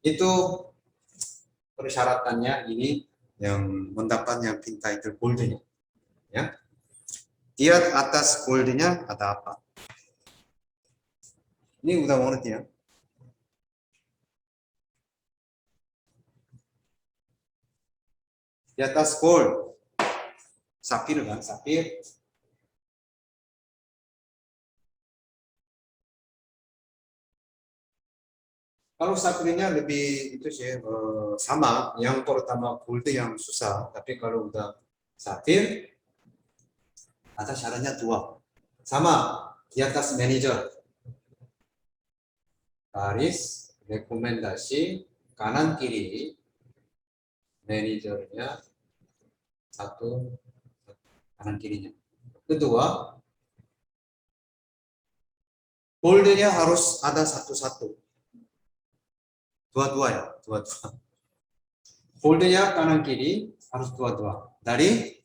Itu persyaratannya ini yang mendapat yang pin title goldnya. Ya. Di atas goldnya ada apa? Ini udah mengerti ya. Di atas gold, sapphire kan, sapphire. Kalau sapphire-nya lebih itu sih sama, yang pertama gold yang susah, tapi kalau udah sapphire ada syaratnya 2. Sama di atas manager. Garis rekomendasi kanan kiri manajernya 1 kanan kirinya. Kedua, boldnya harus ada 1-1. Dua-dua ya, dua-dua. Boldnya kanan kiri harus dua-dua. Dari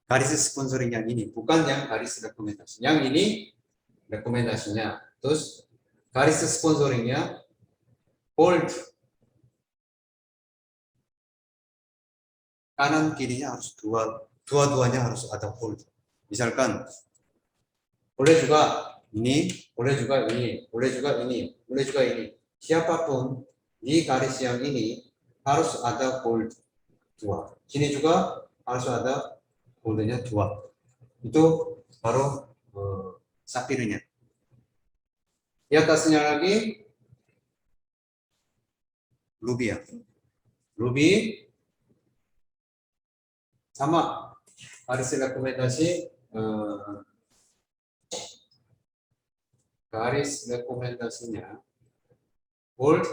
garis sponsoring yang ini, bukan yang garis rekomendasi. Yang ini rekomendasinya. Terus garis sponsoringnya bold. Kanan kirinya harus dua-duanya harus ada bold. Misalkan boleh juga ini, boleh juga ini, boleh juga ini, boleh juga ini. Siapapun di garis yang ini harus ada bold dua. Sini juga harus ada boldnya dua. Itu baru sapirnya. Di atasnya lagi ruby ya. Ruby sama garis rekomendasi garis rekomendasinya bold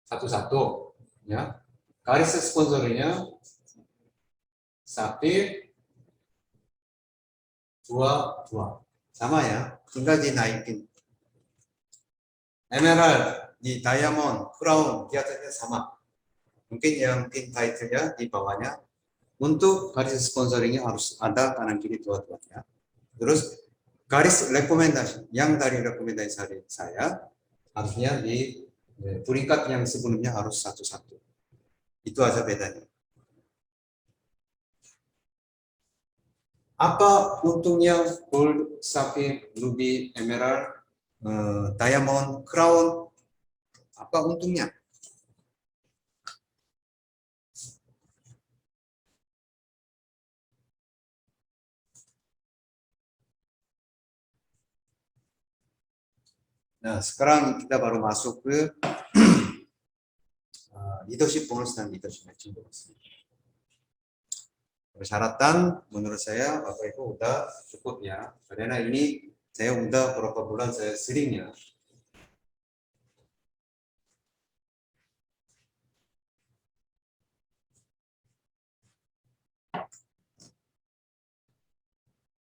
satu-satu ya. Garis sponsornya sapir dua sama ya, tinggal dinaikin. Emerald di diamond, crown di atasnya sama. Mungkin yang pin title-nya di bawahnya. Untuk garis sponsoringnya harus ada kanan kiri dua-duanya. Terus garis rekomendasi yang dari rekomendasi saya harusnya di peringkat yang sebelumnya harus satu-satu. Itu aja bedanya. Apa untungnya gold, sapphire, ruby, emerald, diamond, crown? Apa untungnya? Nah, sekarang kita baru masuk ke leadership bonus dan leadership matching bonus. Persyaratan menurut saya Bapak Ibu udah cukup ya. Karena ini saya udah beberapa bulan saya seringnya.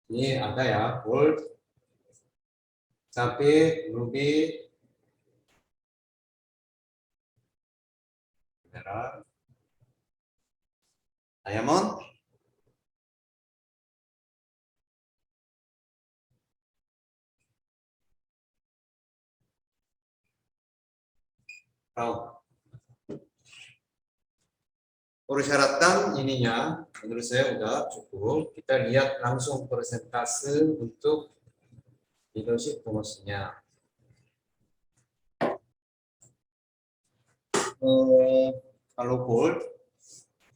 Ini ada ya, gold, sapphire, ruby, emerald, diamond, crown. Persyaratan ininya menurut saya udah cukup. Kita lihat langsung persentase untuk leadership bonusnya. Kalau gold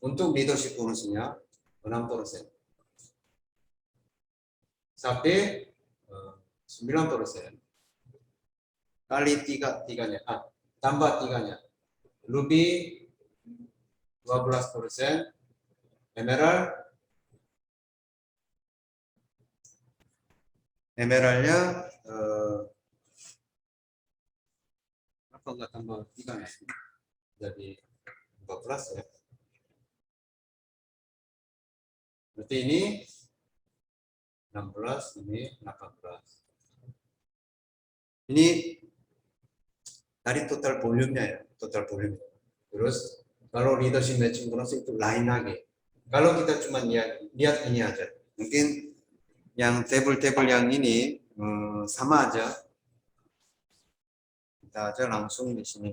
untuk leadership bonusnya 6%. Sampai 9%. Kali tiganya, tambah tiganya. Ruby 12%, emeraldnya apa enggak tambah tiganya? Jadi 14 ya. Berarti ini 16, ini 18. Ini dari total volumenya ya, total volume. Terus kalau leadership matching bonus itu lain lagi. Kalau kita cuma lihat ini aja, mungkin yang table-table yang ini sama aja. Kita aja langsung di sini.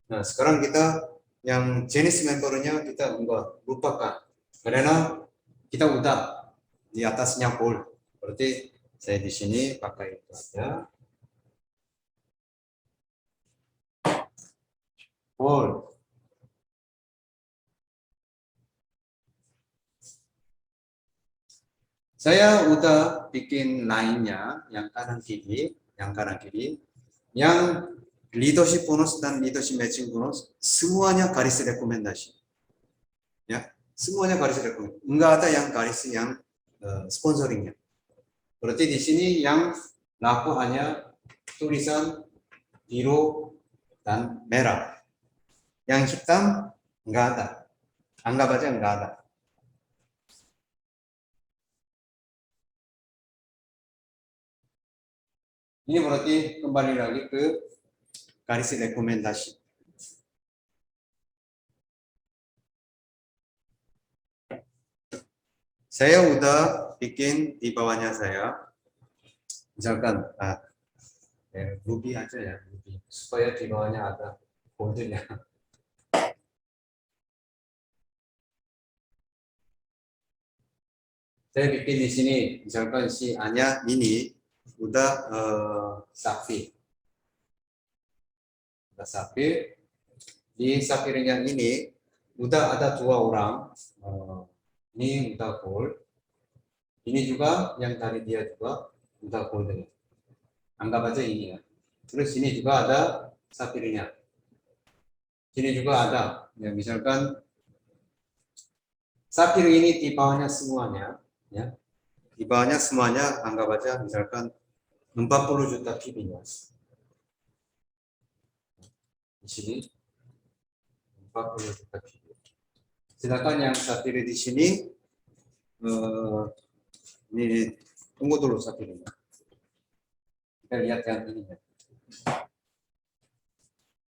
Nah, sekarang kita yang jenis membernya kita lupakan. Karena kita udah di atasnya gold. Berarti saya di sini pakai itu aja. Gold. Saya udah bikin line-nya yang kanan kiri, yang leadership bonus dan leadership matching bonus semuanya garis rekomendasi. Ya, semuanya garis rekomendasi. Enggak ada yang garis yang sponsoringnya. Berarti di sini yang laku hanya tulisan biru dan merah. Yang hitam enggak ada. Anggap aja enggak ada. Ini berarti kembali lagi ke garis rekomendasi. Saya udah bikin di bawahnya saya. Misalkan, ruby aja ya, ruby. Supaya di bawahnya ada boldnya. Saya bikin di sini, misalkan si A-nya ini udah sapphire. Udah sapphire. Di sapphire-nya ini udah ada 2 orang. Ini udah gold. Ini juga yang tadi dia juga udah gold. Anggap aja ini ya. Terus ini juga ada sapphire-nya. Sini juga ada. Ya, misalkan sapphire ini di bawahnya semuanya, ya. Di bawahnya semuanya anggap aja misalkan 40 juta PB-nya. Di sini 40 juta PB. Sedangkan yang sapphire di sini ini tunggu dulu sapphire-nya. Kita lihat yang ini ya.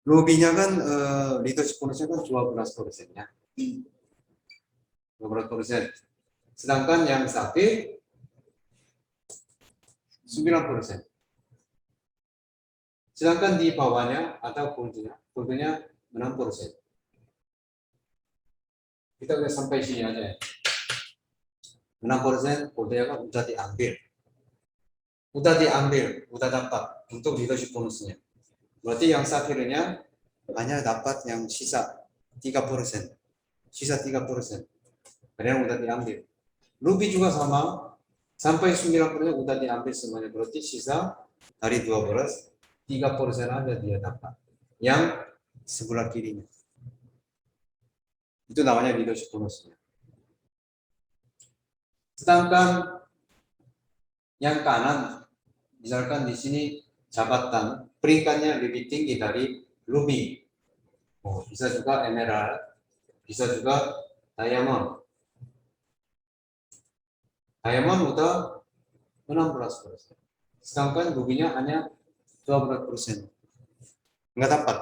Ruby-nya kan leadership bonusnya kan 12% ya. 12%. Sedangkan yang sapphire 9%. Sedangkan di bawahnya ada goldnya 6%. Kita udah sampai sini aja ya. 6% goldnya kan udah diambil. Udah dapat untuk leadership bonusnya. Berarti yang sapphire-nya hanya dapat yang sisa 3%. Sisa 3%. Karena yang udah diambil. Ruby juga sama. Sampai 9% udah diambil semuanya. Berarti sisa dari 12, 3% aja dia dapat. Yang sebelah kirinya. Itu namanya leadership bonusnya. Sedangkan yang kanan, misalkan di sini jabatan, peringkatnya lebih tinggi dari ruby. Bisa juga emerald, bisa juga diamond. Diamond udah 16%. Sedangkan ruby-nya hanya 12%. Nggak dapat.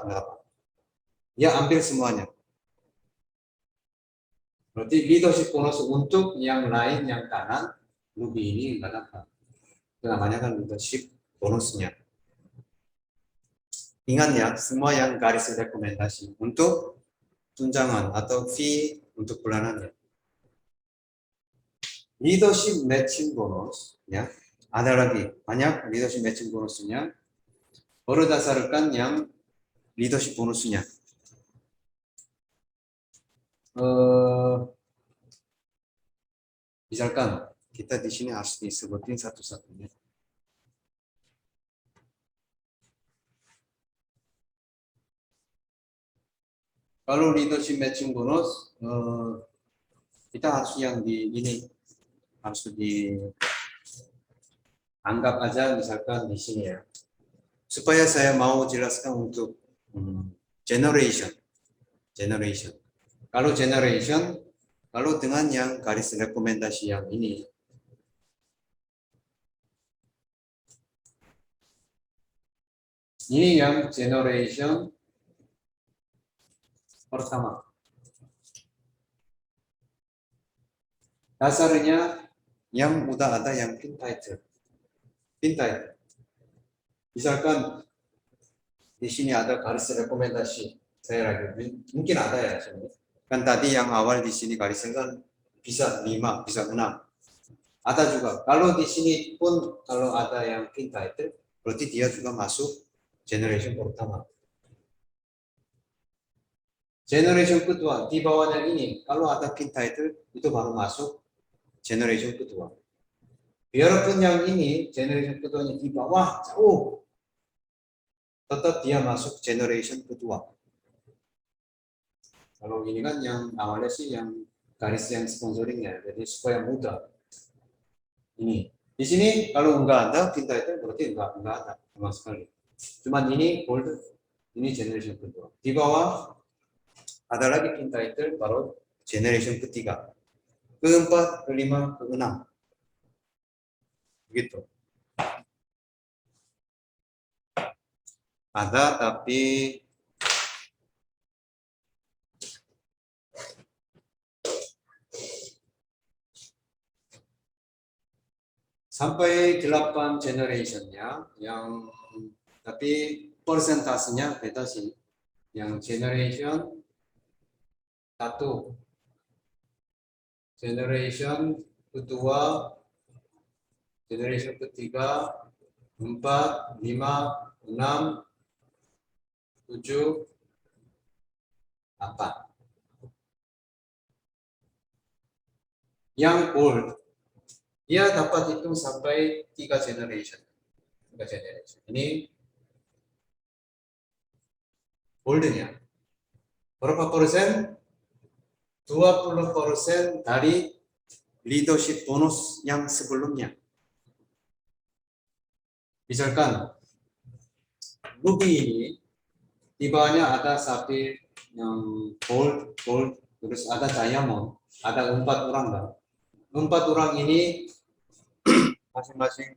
Dia ambil semuanya. Berarti leadership bonus untuk yang lain yang kanan, ruby ini nggak dapat. Itu namanya kan leadership bonusnya. Ingat ya, semua yang garis rekomendasi untuk tunjangan atau fee untuk bulanannya. Leadership matching bonus, ya, ada lagi banyak leadership matching bonusnya. Berdasarkan yang leadership bonusnya. Misalkan kita di sini harus disebutin satu-satunya. Kalau leadership matching bonus, kita harus yang di ini harus dianggap aja misalkan di sini ya. Supaya saya mau jelaskan untuk generation. Kalau generation, kalau dengan yang garis rekomendasi yang ini, yang generation pertama. Dasarnya yang udah ada yang pin title. Misalkan di sini ada garis rekomendasi. Saya lagi mungkin ada ya. Kan tadi yang awal di sini garisnya kan bisa 5, bisa 6. Ada juga. Kalau di sini pun kalau ada yang pin title, berarti dia juga masuk generation pertama. Generation kedua di bawahnya ini, kalau ada pin title itu baru masuk generation kedua. Biarpun yang ini generation keduanya di bawah jauh, tetap dia masuk generation kedua. Kalau ini kan yang awalnya sih yang garis yang sponsoring ya, jadi supaya mudah. Ini di sini kalau nggak ada pin title berarti nggak ada sama sekali. Cuman ini gold, ini generation kedua. Di bawah ada lagi pin title baru generation ketiga, keempat, kelima, keenam, begitu. Ada tapi sampai 8 generationnya yang tapi persentasenya beda sih. Yang generation 1, generation kedua, generation ketiga, 4, 5, 6, 7, 8. Yang gold, dia dapat hitung sampai 3 generation. 3 generation. Ini goldnya. Berapa persen? 20% dari leadership bonus yang sebelumnya. Misalkan Ruby ini di bawahnya ada sapi yang gold, terus ada diamond, ada 4 orang kan. 4 orang ini masing-masing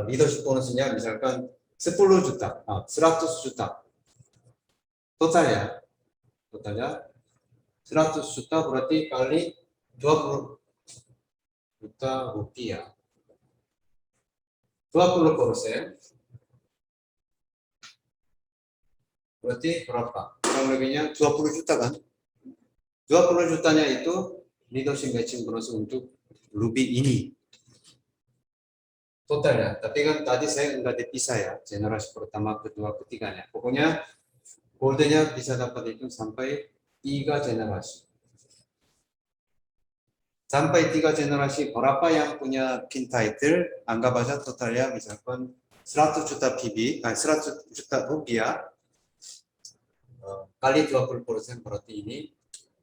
leadership bonusnya misalkan 10 juta, 100 juta. Totalnya 100 juta berarti kali 20 juta rupiah. 20% berarti berapa? Kurang lebihnya 20 juta kan? 20 jutanya itu leadership matching bonus untuk Ruby ini. Totalnya, tapi kan tadi saya nggak dipisah ya, generasi pertama, kedua, ketiganya. Pokoknya goldennya bisa dapat itu sampai 3 generasi. Sampai 3 generasi, berapa yang punya pin title, anggap aja totalnya misalkan 100 juta PB, 100 juta rupiah, kali 20% berarti ini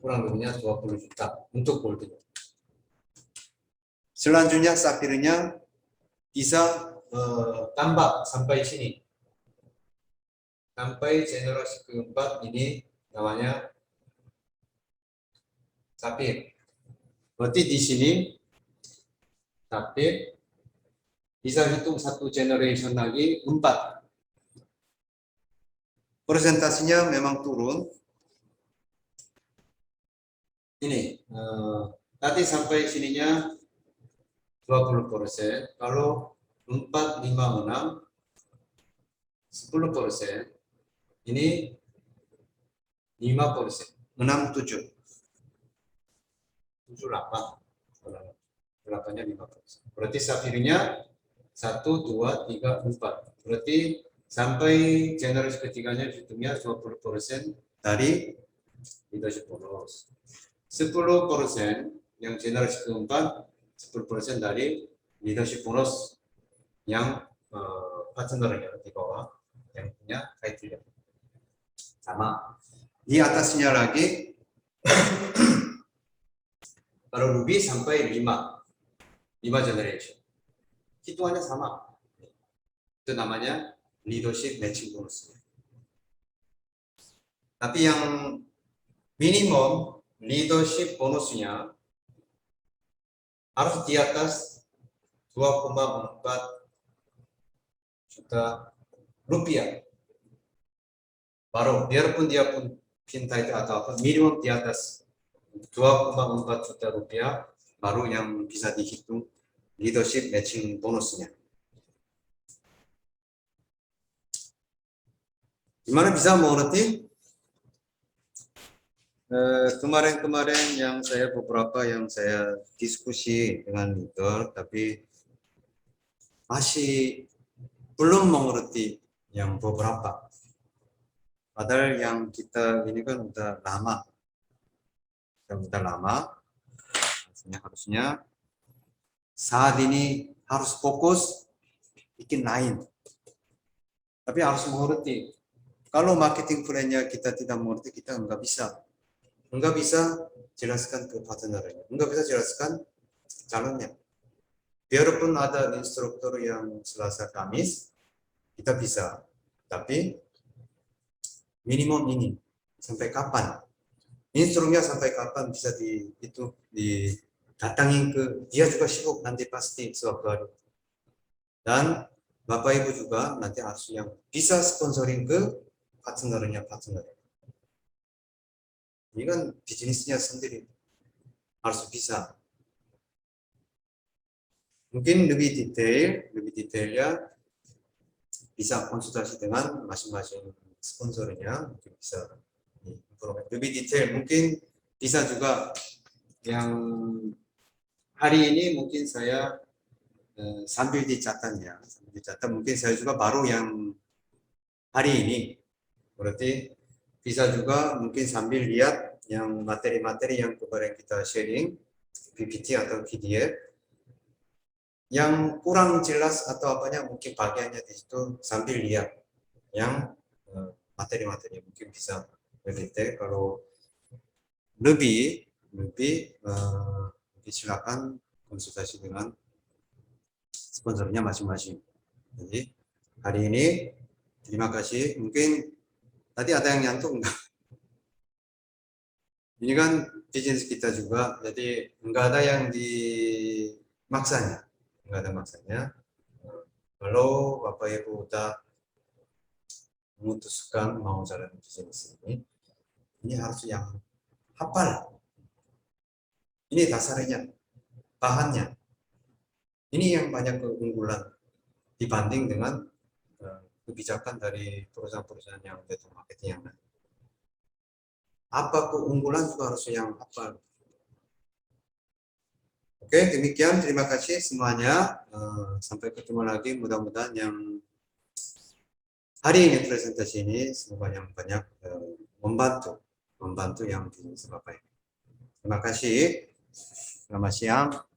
kurang lebihnya 20 juta untuk golden. Selanjutnya safirnya bisa tambah sampai sini. Sampai generasi keempat ini namanya safir. Berarti di sini safir bisa hitung 1 generation lagi 4. Presentasinya memang turun. Ini tadi sampai sininya 20%. Kalau 4, 5, 6 10%. Ini 5%. 6, 7. 7, 8. 8-nya 5%. Berarti safirnya 1, 2, 3, 4. Berarti sampai generasi ketiganya hitungnya 20% dari leadership bonus. 10% yang generasi keempat, 10% dari leadership bonus yang partnernya di bawah yang punya kriteria. Sama. Di atasnya lagi kalau Ruby sampai 5 generation. Hitungannya sama. Itu namanya leadership matching bonus. Tapi yang minimum leadership bonusnya harus di atas 2,4 juta rupiah. Baru biarpun dia pun cinta itu atau apa, minimum di atas 2,4 juta rupiah baru yang bisa dihitung leadership matching bonusnya. Gimana bisa mengerti? Kemarin-kemarin yang saya beberapa yang saya diskusi dengan leader, tapi masih belum mengerti yang beberapa. Padahal yang kita ini kan udah lama, harusnya saat ini harus fokus bikin lain. Tapi harus mengerti. Kalau marketing plan-nya kita tidak mengerti, kita nggak bisa jelaskan ke partnernya, nggak bisa jelaskan calonnya. Biarpun ada instruktur yang Selasa Kamis, kita bisa, tapi minimum ini sampai kapan? Instruknya sampai kapan bisa didatangin ke dia juga sibuk nanti pasti suatu hari. Dan Bapak Ibu juga nanti harus yang bisa sponsoring ke partnernya. Ini kan bisnisnya sendiri harus bisa. mungkin lebih detailnya bisa konsultasi dengan masing-masing sponsornya, mungkin bisa lebih detail. Mungkin bisa juga yang hari ini mungkin saya sambil dicatat mungkin saya juga baru yang hari ini, berarti bisa juga mungkin sambil lihat yang materi-materi yang kemarin kita sharing, PPT atau PDF, yang kurang jelas atau apanya mungkin bagiannya di situ sambil lihat yang materi-materi mungkin bisa lebih. Kalau lebih silakan konsultasi dengan sponsornya masing-masing. Jadi hari ini terima kasih. Mungkin tadi ada yang nyantuk enggak? Ini kan bisnis kita juga, jadi enggak ada yang dimaksanya, enggak ada maksanya. Kalau Bapak Ibu udah memutuskan mau jalan bisnis ini harus yang hafal. Ini dasarnya, bahannya. Ini yang banyak keunggulan dibanding dengan kebijakan dari perusahaan-perusahaan yang network marketing yang lain. Apa keunggulan juga harus yang hafal. Oke, demikian. Terima kasih semuanya. Sampai ketemu lagi. Mudah-mudahan yang hari ini presentasi ini semoga yang banyak membantu yang bisnis Bapak. Terima kasih. Selamat siang.